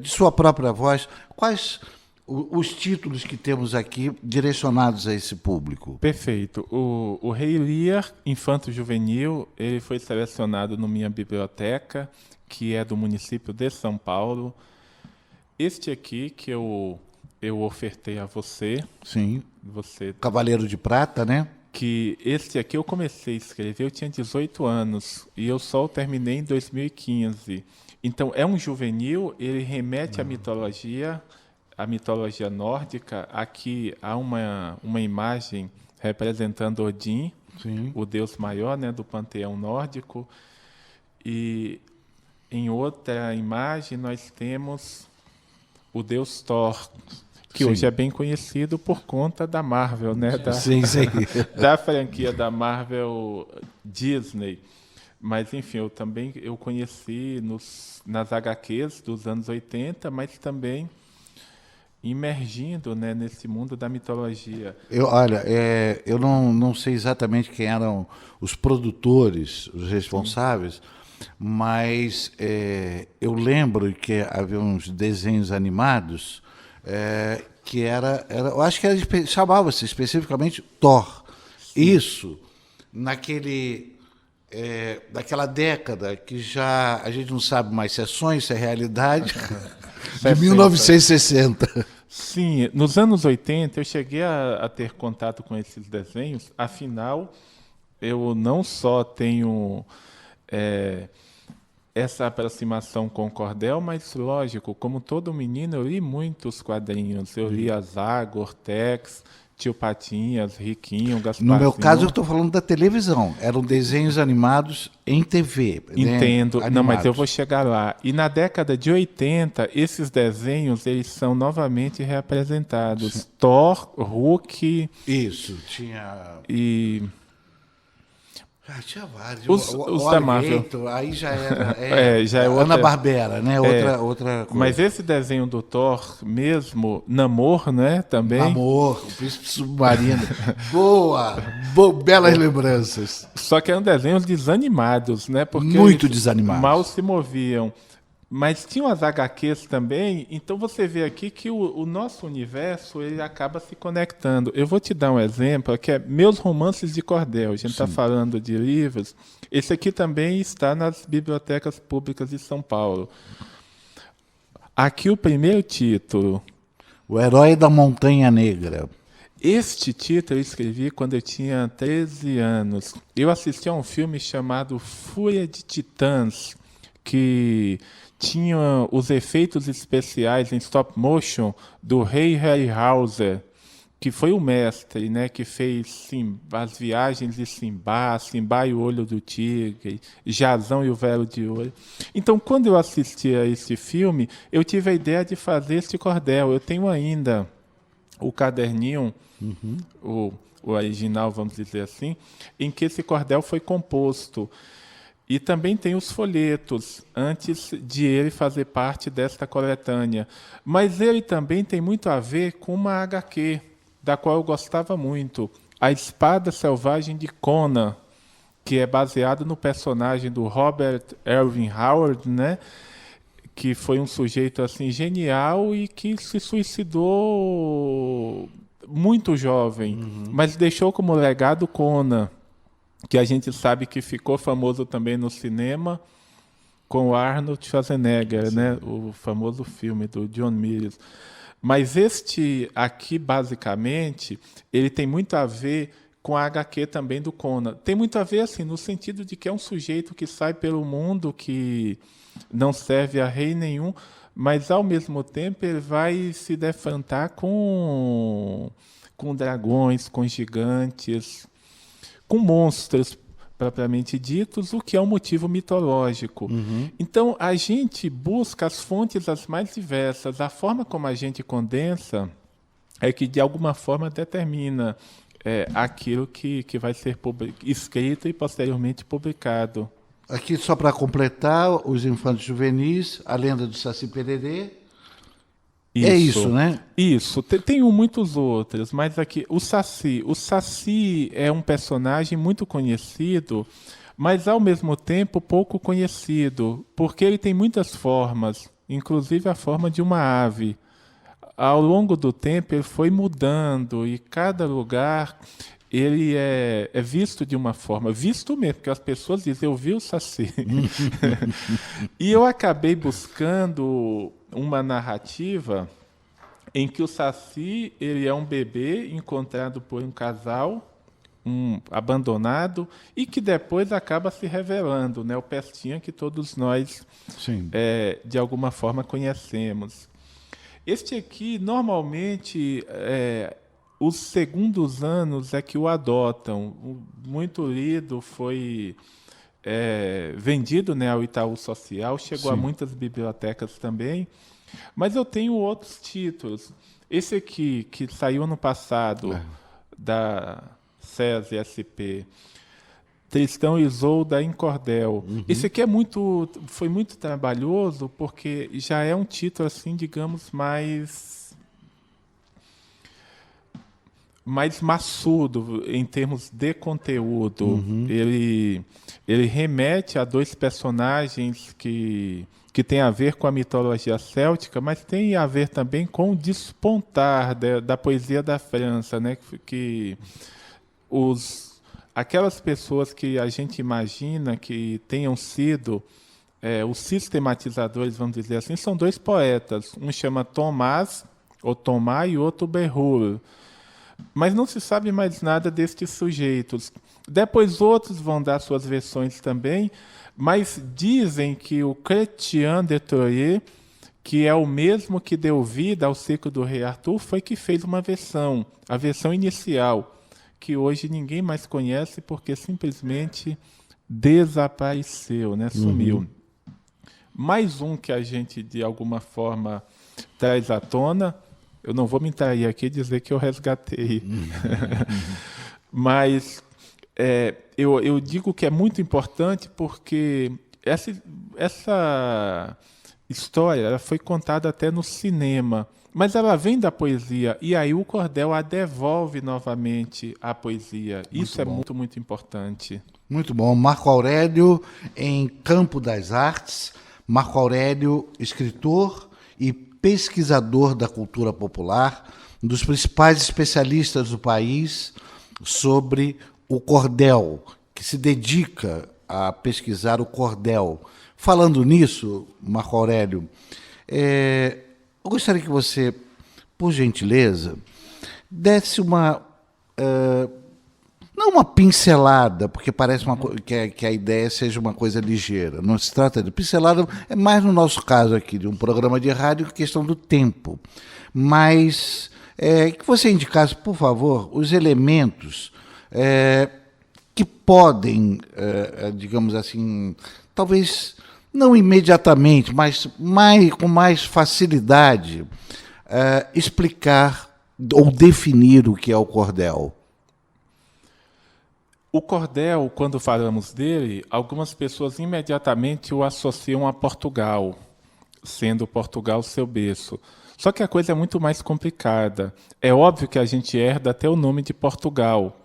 de sua própria voz, quais os títulos que temos aqui direcionados a esse público? Perfeito. O Rei Lear, Infanto Juvenil, ele foi selecionado na minha biblioteca, que é do município de São Paulo. Este aqui, que eu ofertei a você. Sim. Cavaleiro de Prata, né? Que este aqui eu comecei a escrever, eu tinha 18 anos, e eu só o terminei em 2015. Então, é um juvenil, ele remete à mitologia nórdica. Aqui há uma imagem representando Odin, sim, o deus maior, né, do panteão nórdico. E em outra imagem nós temos o deus Thor, que sim, hoje é bem conhecido por conta da Marvel, né? Sim. Da franquia da Marvel Disney. Mas, enfim, eu conheci nas HQs dos anos 80, mas também imergindo, né, nesse mundo da mitologia. Eu não sei exatamente quem eram os produtores, os responsáveis, mas eu lembro que havia uns desenhos animados que eu acho que chamava-se especificamente Thor. Sim. Isso, naquele daquela década que já a gente não sabe mais se é sonho, se é realidade, de 60. 1960. Sim, nos anos 80 eu cheguei a ter contato com esses desenhos, afinal, eu não só tenho essa aproximação com o cordel, mas, lógico, como todo menino, eu li muitos quadrinhos. Eu li Zago, Ortex, Tio Patinhas, Riquinho, Gasparzinho. No meu caso, eu estou falando da televisão. Eram desenhos animados em TV. Entendo. Né? Não, mas eu vou chegar lá. E na década de 80, esses desenhos eles são novamente reapresentados. Sim. Thor, Hulk... Isso, tinha... E... tinha vários. Os da Marvel. Aí já era. Já é outra... Hanna-Barbera, né? Outra coisa. Mas esse desenho do Thor mesmo, Namor, né? Também. Namor, o Príncipe Submarino. Boa! Belas lembranças. Só que eram desenhos desanimados, né? Porque muito desanimados. Mal se moviam. Mas tinham as HQs também, então você vê aqui que o nosso universo ele acaba se conectando. Eu vou te dar um exemplo, que é Meus Romances de Cordel. A gente está falando de livros. Esse aqui também está nas bibliotecas públicas de São Paulo. Aqui o primeiro título. O Herói da Montanha Negra. Este título eu escrevi quando eu tinha 13 anos. Eu assisti a um filme chamado Fúria de Titãs, que... tinha os efeitos especiais em stop motion do Ray Harryhausen, que foi o mestre, né, que fez as viagens de Simba e o Olho do Tigre, Jazão e o Véu de Ouro. Então, quando eu assisti a esse filme, eu tive a ideia de fazer este cordel. Eu tenho ainda o caderninho, o original, vamos dizer assim, em que esse cordel foi composto. E também tem os folhetos, antes de ele fazer parte desta coletânea. Mas ele também tem muito a ver com uma HQ, da qual eu gostava muito, A Espada Selvagem de Conan, que é baseado no personagem do Robert Irving Howard, né? Que foi um sujeito assim, genial e que se suicidou muito jovem, mas deixou como legado Conan, que a gente sabe que ficou famoso também no cinema com o Arnold Schwarzenegger, né? O famoso filme do John Milius. Mas este aqui, basicamente, ele tem muito a ver com a HQ também do Conan. Tem muito a ver, assim, no sentido de que é um sujeito que sai pelo mundo, que não serve a rei nenhum, mas, ao mesmo tempo, ele vai se defrontar com dragões, com gigantes, com monstros propriamente ditos, o que é um motivo mitológico. Então, a gente busca as fontes as mais diversas. A forma como a gente condensa é que, de alguma forma, determina aquilo que vai ser escrito e, posteriormente, publicado. Aqui, só para completar, Os Infantos Juvenis, A Lenda do Saci Pererê. Isso, é isso, né? Isso. Tem muitos outros, mas aqui o Saci é um personagem muito conhecido, mas ao mesmo tempo pouco conhecido, porque ele tem muitas formas, inclusive a forma de uma ave. Ao longo do tempo ele foi mudando e cada lugar ele é visto de uma forma, visto mesmo, porque as pessoas dizem, eu vi o Saci. E eu acabei buscando uma narrativa em que o Saci ele é um bebê encontrado por um casal abandonado e que depois acaba se revelando, né? O Pestinha que todos nós, de alguma forma, conhecemos. Este aqui, normalmente, os segundos anos é que o adotam. Muito lido, foi vendido, né, ao Itaú Social, chegou a muitas bibliotecas também. Mas eu tenho outros títulos. Esse aqui, que saiu ano passado, da SESI SP, Tristão e Isolda em Cordel. Esse aqui foi muito trabalhoso, porque já é um título, assim, digamos, mais maçudo em termos de conteúdo. Ele remete a dois personagens que tem a ver com a mitologia céltica, mas tem a ver também com o despontar da poesia da França, né? Que aquelas pessoas que a gente imagina que tenham sido os sistematizadores, vamos dizer assim, são dois poetas. Um chama Tomás, ou Tomás, e outro Bérulle. Mas não se sabe mais nada destes sujeitos. Depois outros vão dar suas versões também, mas dizem que o Chrétien de Troyes, que é o mesmo que deu vida ao ciclo do Rei Arthur, foi que fez uma versão, a versão inicial, que hoje ninguém mais conhece porque simplesmente desapareceu, né? Sumiu. Mais um que a gente, de alguma forma, traz à tona. Eu não vou me trair aqui e dizer que eu resgatei. Mas eu digo que é muito importante porque essa história ela foi contada até no cinema, mas ela vem da poesia, e aí o cordel a devolve novamente à poesia. Isso é muito, muito importante. Muito bom. Marco Aurélio em Campo das Artes. Marco Aurélio, escritor e pesquisador da cultura popular, um dos principais especialistas do país sobre o cordel, que se dedica a pesquisar o cordel. Falando nisso, Marco Aurélio, eu gostaria que você, por gentileza, desse não uma pincelada, porque parece que a ideia seja uma coisa ligeira. Não se trata de pincelada, é mais no nosso caso aqui, de um programa de rádio, questão do tempo. Mas que você indicasse, por favor, os elementos que podem, digamos assim, talvez não imediatamente, mas com mais facilidade, explicar ou definir o que é o cordel. O cordel, quando falamos dele, algumas pessoas imediatamente o associam a Portugal, sendo Portugal seu berço. Só que a coisa é muito mais complicada. É óbvio que a gente herda até o nome de Portugal.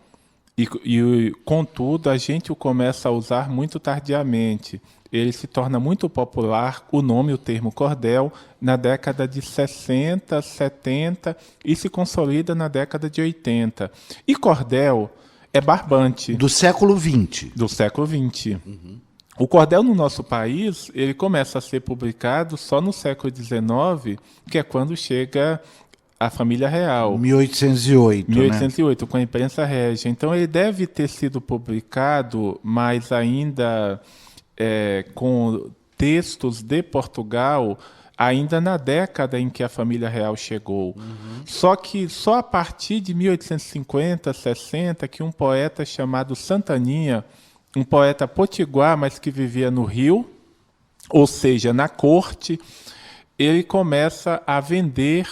E contudo, a gente o começa a usar muito tardiamente. Ele se torna muito popular, o termo cordel, na década de 60, 70 e se consolida na década de 80. E cordel é barbante. Do século XX. Do século XX. O cordel no nosso país, ele começa a ser publicado só no século XIX, que é quando chega a família real. 1808, 1808, né? Com a imprensa régia. Então ele deve ter sido publicado, mas ainda com textos de Portugal, ainda na década em que a família real chegou. Só que só a partir de 1850, 60, que um poeta chamado Santaninha, um poeta potiguar, mas que vivia no Rio, ou seja, na corte, ele começa a vender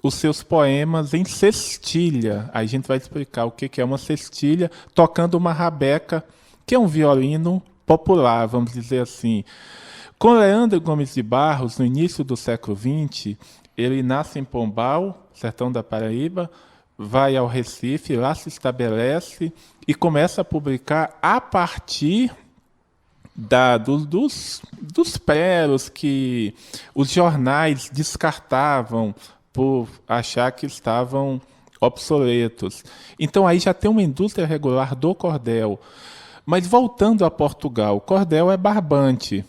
os seus poemas em cestilha. Aí a gente vai explicar o que é uma cestilha, tocando uma rabeca, que é um violino popular, vamos dizer assim. Com Leandro Gomes de Barros, no início do século XX, ele nasce em Pombal, sertão da Paraíba, vai ao Recife, lá se estabelece e começa a publicar a partir dos preros que os jornais descartavam por achar que estavam obsoletos. Então aí já tem uma indústria regular do cordel. Mas voltando a Portugal, cordel é barbante.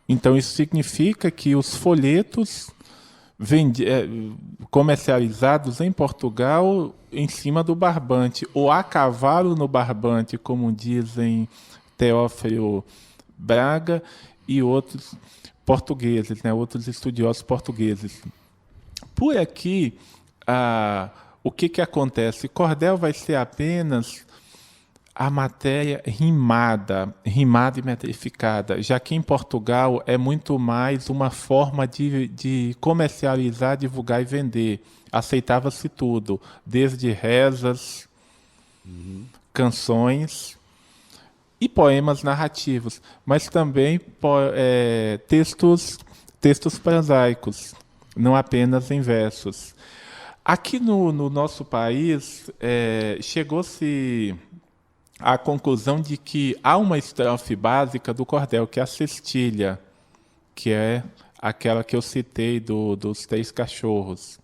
Então isso significa que os folhetos comercializados em Portugal em cima do barbante, ou a cavalo no barbante, como dizem Teófilo Braga e outros portugueses, né, outros estudiosos portugueses. Por aqui, o que acontece? Cordel vai ser apenas a matéria rimada e metrificada, já que em Portugal é muito mais uma forma de comercializar, divulgar e vender. Aceitava-se tudo, desde rezas, canções e poemas narrativos, mas também textos prosaicos, não apenas em versos. Aqui no nosso país, chegou-se à conclusão de que há uma estrofe básica do cordel, que é a cestilha, que é aquela que eu citei dos 3 cachorros.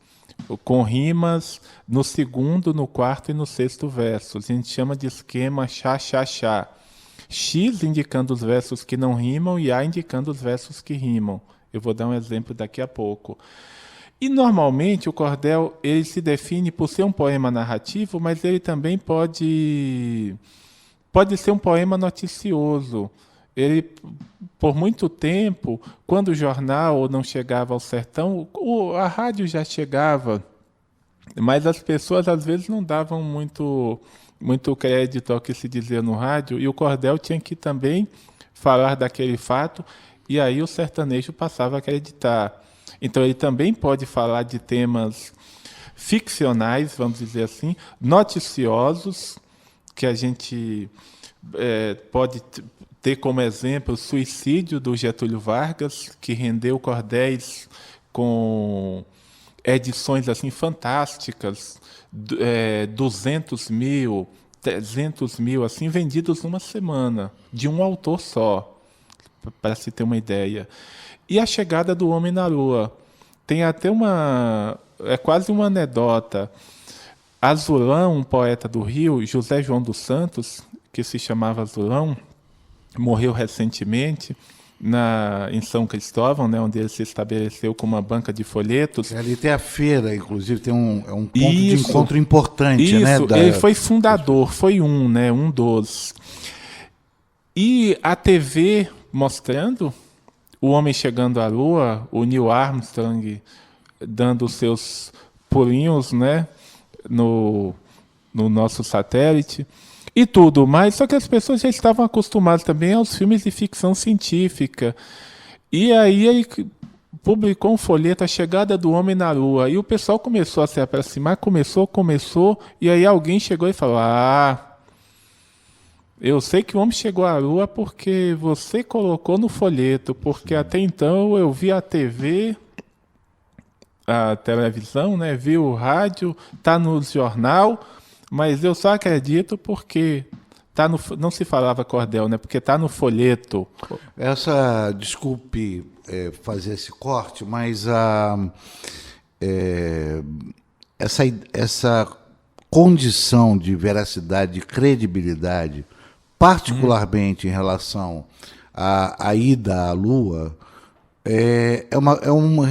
com rimas no segundo, no quarto e no sexto verso. A gente chama de esquema chá. X indicando os versos que não rimam e A indicando os versos que rimam. Eu vou dar um exemplo daqui a pouco. E normalmente o cordel ele se define por ser um poema narrativo, mas ele também pode ser um poema noticioso. Ele, por muito tempo, quando o jornal não chegava ao sertão, a rádio já chegava, mas as pessoas às vezes não davam muito crédito ao que se dizia no rádio, e o cordel tinha que também falar daquele fato, e aí o sertanejo passava a acreditar. Então ele também pode falar de temas ficcionais, vamos dizer assim, noticiosos, que a gente pode ter como exemplo o suicídio do Getúlio Vargas, que rendeu cordéis com edições assim fantásticas, 200 mil, 300 mil, assim, vendidos numa semana, de um autor só, para se ter uma ideia. E a chegada do homem na Lua. Tem até quase uma anedota. Azulão, um poeta do Rio, José João dos Santos, que se chamava Azulão, morreu recentemente em São Cristóvão, né, onde ele se estabeleceu com uma banca de folhetos. Ali tem a feira, inclusive, tem um ponto de encontro importante. Isso, né, ele foi fundador, foi um dos. E a TV mostrando o homem chegando à Lua, o Neil Armstrong dando os seus pulinhos, né, no nosso satélite, e tudo mais. Só que as pessoas já estavam acostumadas também aos filmes de ficção científica. E aí ele publicou um folheto, A Chegada do Homem na Lua, e o pessoal começou a se aproximar, começou, e aí alguém chegou e falou: eu sei que o homem chegou à Lua porque você colocou no folheto, porque até então eu vi a TV, a televisão, né, vi o rádio, tá no jornal, mas eu só acredito porque não se falava cordel, né, porque tá no folheto. Desculpe fazer esse corte, mas essa condição de veracidade, de credibilidade, particularmente em relação à ida à Lua,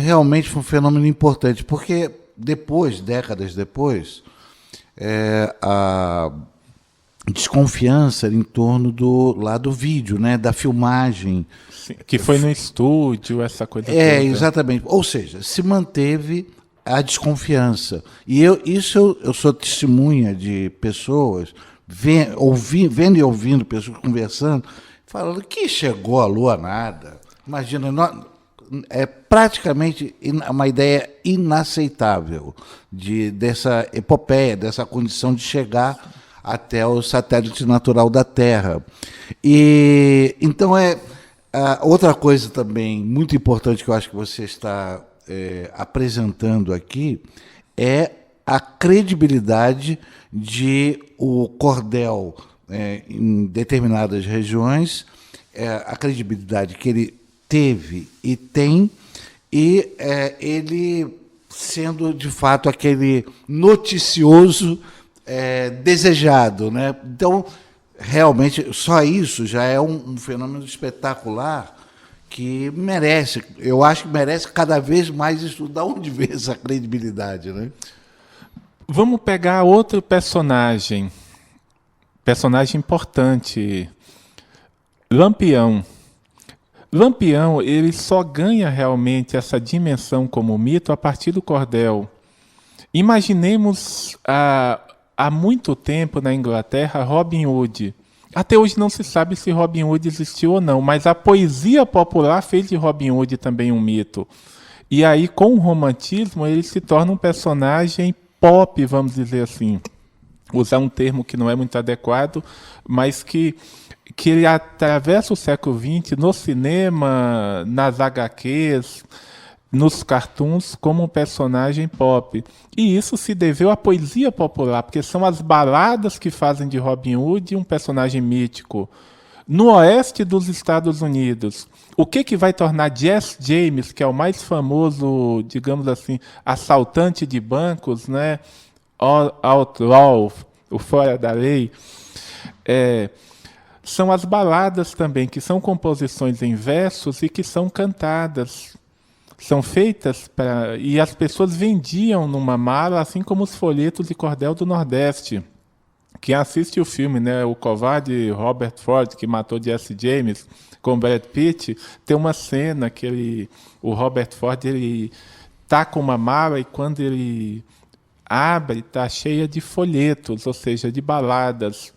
realmente foi um fenômeno importante, porque décadas depois, a desconfiança em torno do vídeo, né, da filmagem. Sim, que foi no estúdio, essa coisa toda. Exatamente. Ou seja, se manteve a desconfiança. E eu sou testemunha de pessoas vendo e ouvindo pessoas conversando, falando que chegou à Lua nada. Imagina, é praticamente uma ideia inaceitável dessa epopeia, dessa condição de chegar até o satélite natural da Terra. E então outra coisa também muito importante que eu acho que você está apresentando aqui é a credibilidade de o cordel em determinadas regiões, a credibilidade que ele teve e tem, e ele sendo, de fato, aquele noticioso desejado, né? Então, realmente, só isso já é um fenômeno espetacular que eu acho que merece cada vez mais estudar onde vem essa credibilidade, né? Vamos pegar outro personagem importante, Lampião. Lampião, ele só ganha realmente essa dimensão como mito a partir do cordel. Imaginemos há muito tempo na Inglaterra Robin Hood. Até hoje não se sabe se Robin Hood existiu ou não, mas a poesia popular fez de Robin Hood também um mito. E aí, com o romantismo, ele se torna um personagem pop, vamos dizer assim. Usar um termo que não é muito adequado, mas que ele atravessa o século XX no cinema, nas HQs, nos cartoons, como um personagem pop. E isso se deveu à poesia popular, porque são as baladas que fazem de Robin Hood um personagem mítico. no oeste dos Estados Unidos. O que vai tornar Jesse James, que é o mais famoso, digamos assim, assaltante de bancos, né? Outlaw, o fora da lei, são as baladas também, que são composições em versos e que são cantadas. São feitas e as pessoas vendiam numa mala, assim como os folhetos de cordel do Nordeste. Quem assiste o filme, né, o covarde Robert Ford, que matou Jesse James, com Brad Pitt, tem uma cena que o Robert Ford tá com uma mala e quando ele abre, tá cheia de folhetos, ou seja, de baladas.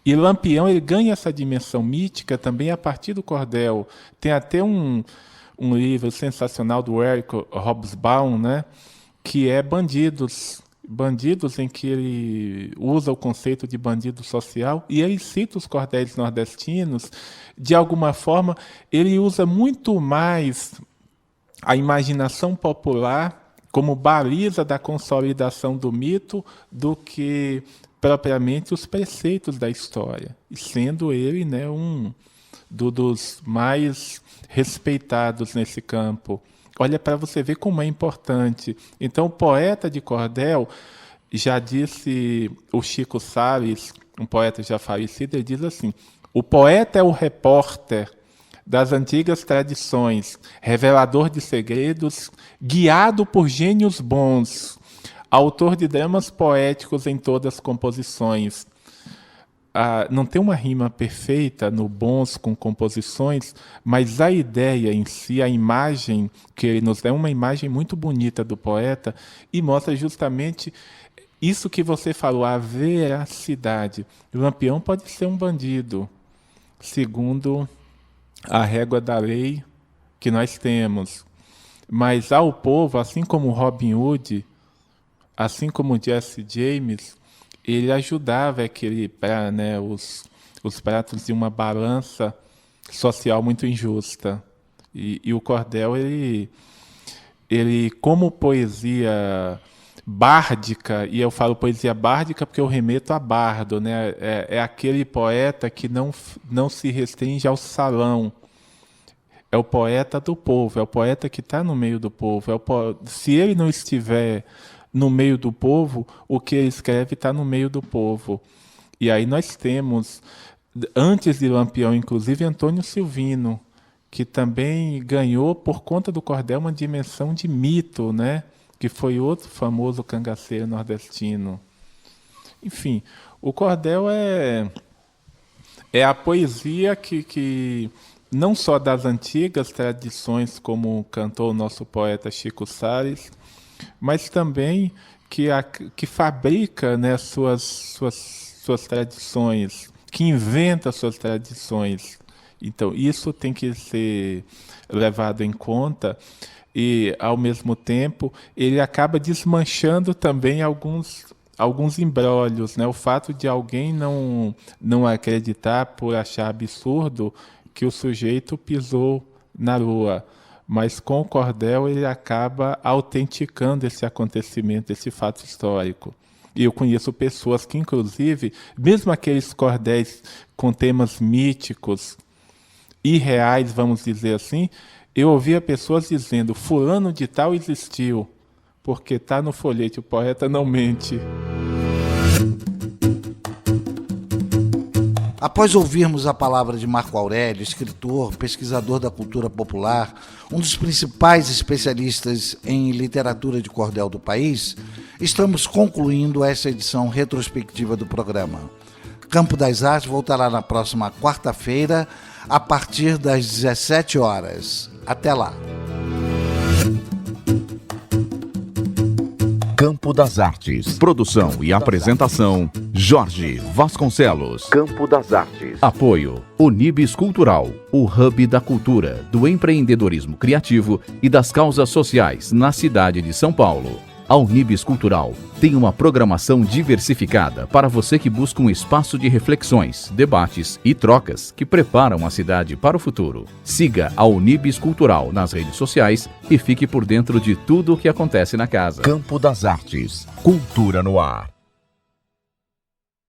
E Lampião ele ganha essa dimensão mítica também a partir do cordel. Tem até um livro sensacional do Eric Hobsbawm, né, que é Bandidos, em que ele usa o conceito de bandido social e ele cita os cordéis nordestinos. De alguma forma, ele usa muito mais a imaginação popular como baliza da consolidação do mito do que propriamente os preceitos da história, e sendo ele, né, um dos mais respeitados nesse campo. Olha, para você ver como é importante. Então, o poeta de cordel, já disse o Chico Salles, um poeta já falecido, ele diz assim: o poeta é o repórter das antigas tradições, revelador de segredos, guiado por gênios bons, autor de dramas poéticos em todas as composições. Não tem uma rima perfeita no bons com composições, mas a ideia em si, a imagem que ele nos dá é uma imagem muito bonita do poeta e mostra justamente isso que você falou, a veracidade. O Lampião pode ser um bandido, segundo a régua da lei que nós temos, mas ao povo, assim como Robin Hood, assim como Jesse James, ele ajudava a equilibrar, né, os pratos de uma balança social muito injusta. E o cordel, ele como poesia bárdica, e eu falo poesia bárdica porque eu remeto a bardo, né, é aquele poeta que não se restringe ao salão. É o poeta do povo, é o poeta que está no meio do povo. Se ele não estiver no meio do povo, o que ele escreve está no meio do povo. E aí nós temos, antes de Lampião, inclusive, Antônio Silvino, que também ganhou, por conta do cordel, uma dimensão de mito, né? Que foi outro famoso cangaceiro nordestino. Enfim, o cordel é a poesia que não só das antigas tradições, como cantou o nosso poeta Chico Salles, mas também que fabrica, né, suas tradições, que inventa suas tradições. Então, isso tem que ser levado em conta e, ao mesmo tempo, ele acaba desmanchando também alguns embrólios, né? O fato de alguém não acreditar por achar absurdo que o sujeito pisou na lua. Mas com o cordel ele acaba autenticando esse acontecimento, esse fato histórico. E eu conheço pessoas que, inclusive, mesmo aqueles cordéis com temas míticos, irreais, vamos dizer assim, eu ouvia pessoas dizendo: fulano de tal existiu, porque está no folhete, o poeta não mente. Após ouvirmos a palavra de Marco Aurélio, escritor, pesquisador da cultura popular, um dos principais especialistas em literatura de cordel do país, estamos concluindo essa edição retrospectiva do programa. Campo das Artes voltará na próxima quarta-feira, a partir das 17 horas. Até lá! Campo das Artes. Produção e apresentação, Jorge Vasconcelos. Campo das Artes. Apoio, Unibis Cultural, o hub da cultura, do empreendedorismo criativo e das causas sociais na cidade de São Paulo. A Unibis Cultural tem uma programação diversificada para você que busca um espaço de reflexões, debates e trocas que preparam a cidade para o futuro. Siga a Unibis Cultural nas redes sociais e fique por dentro de tudo o que acontece na casa. Campo das Artes. Cultura no ar.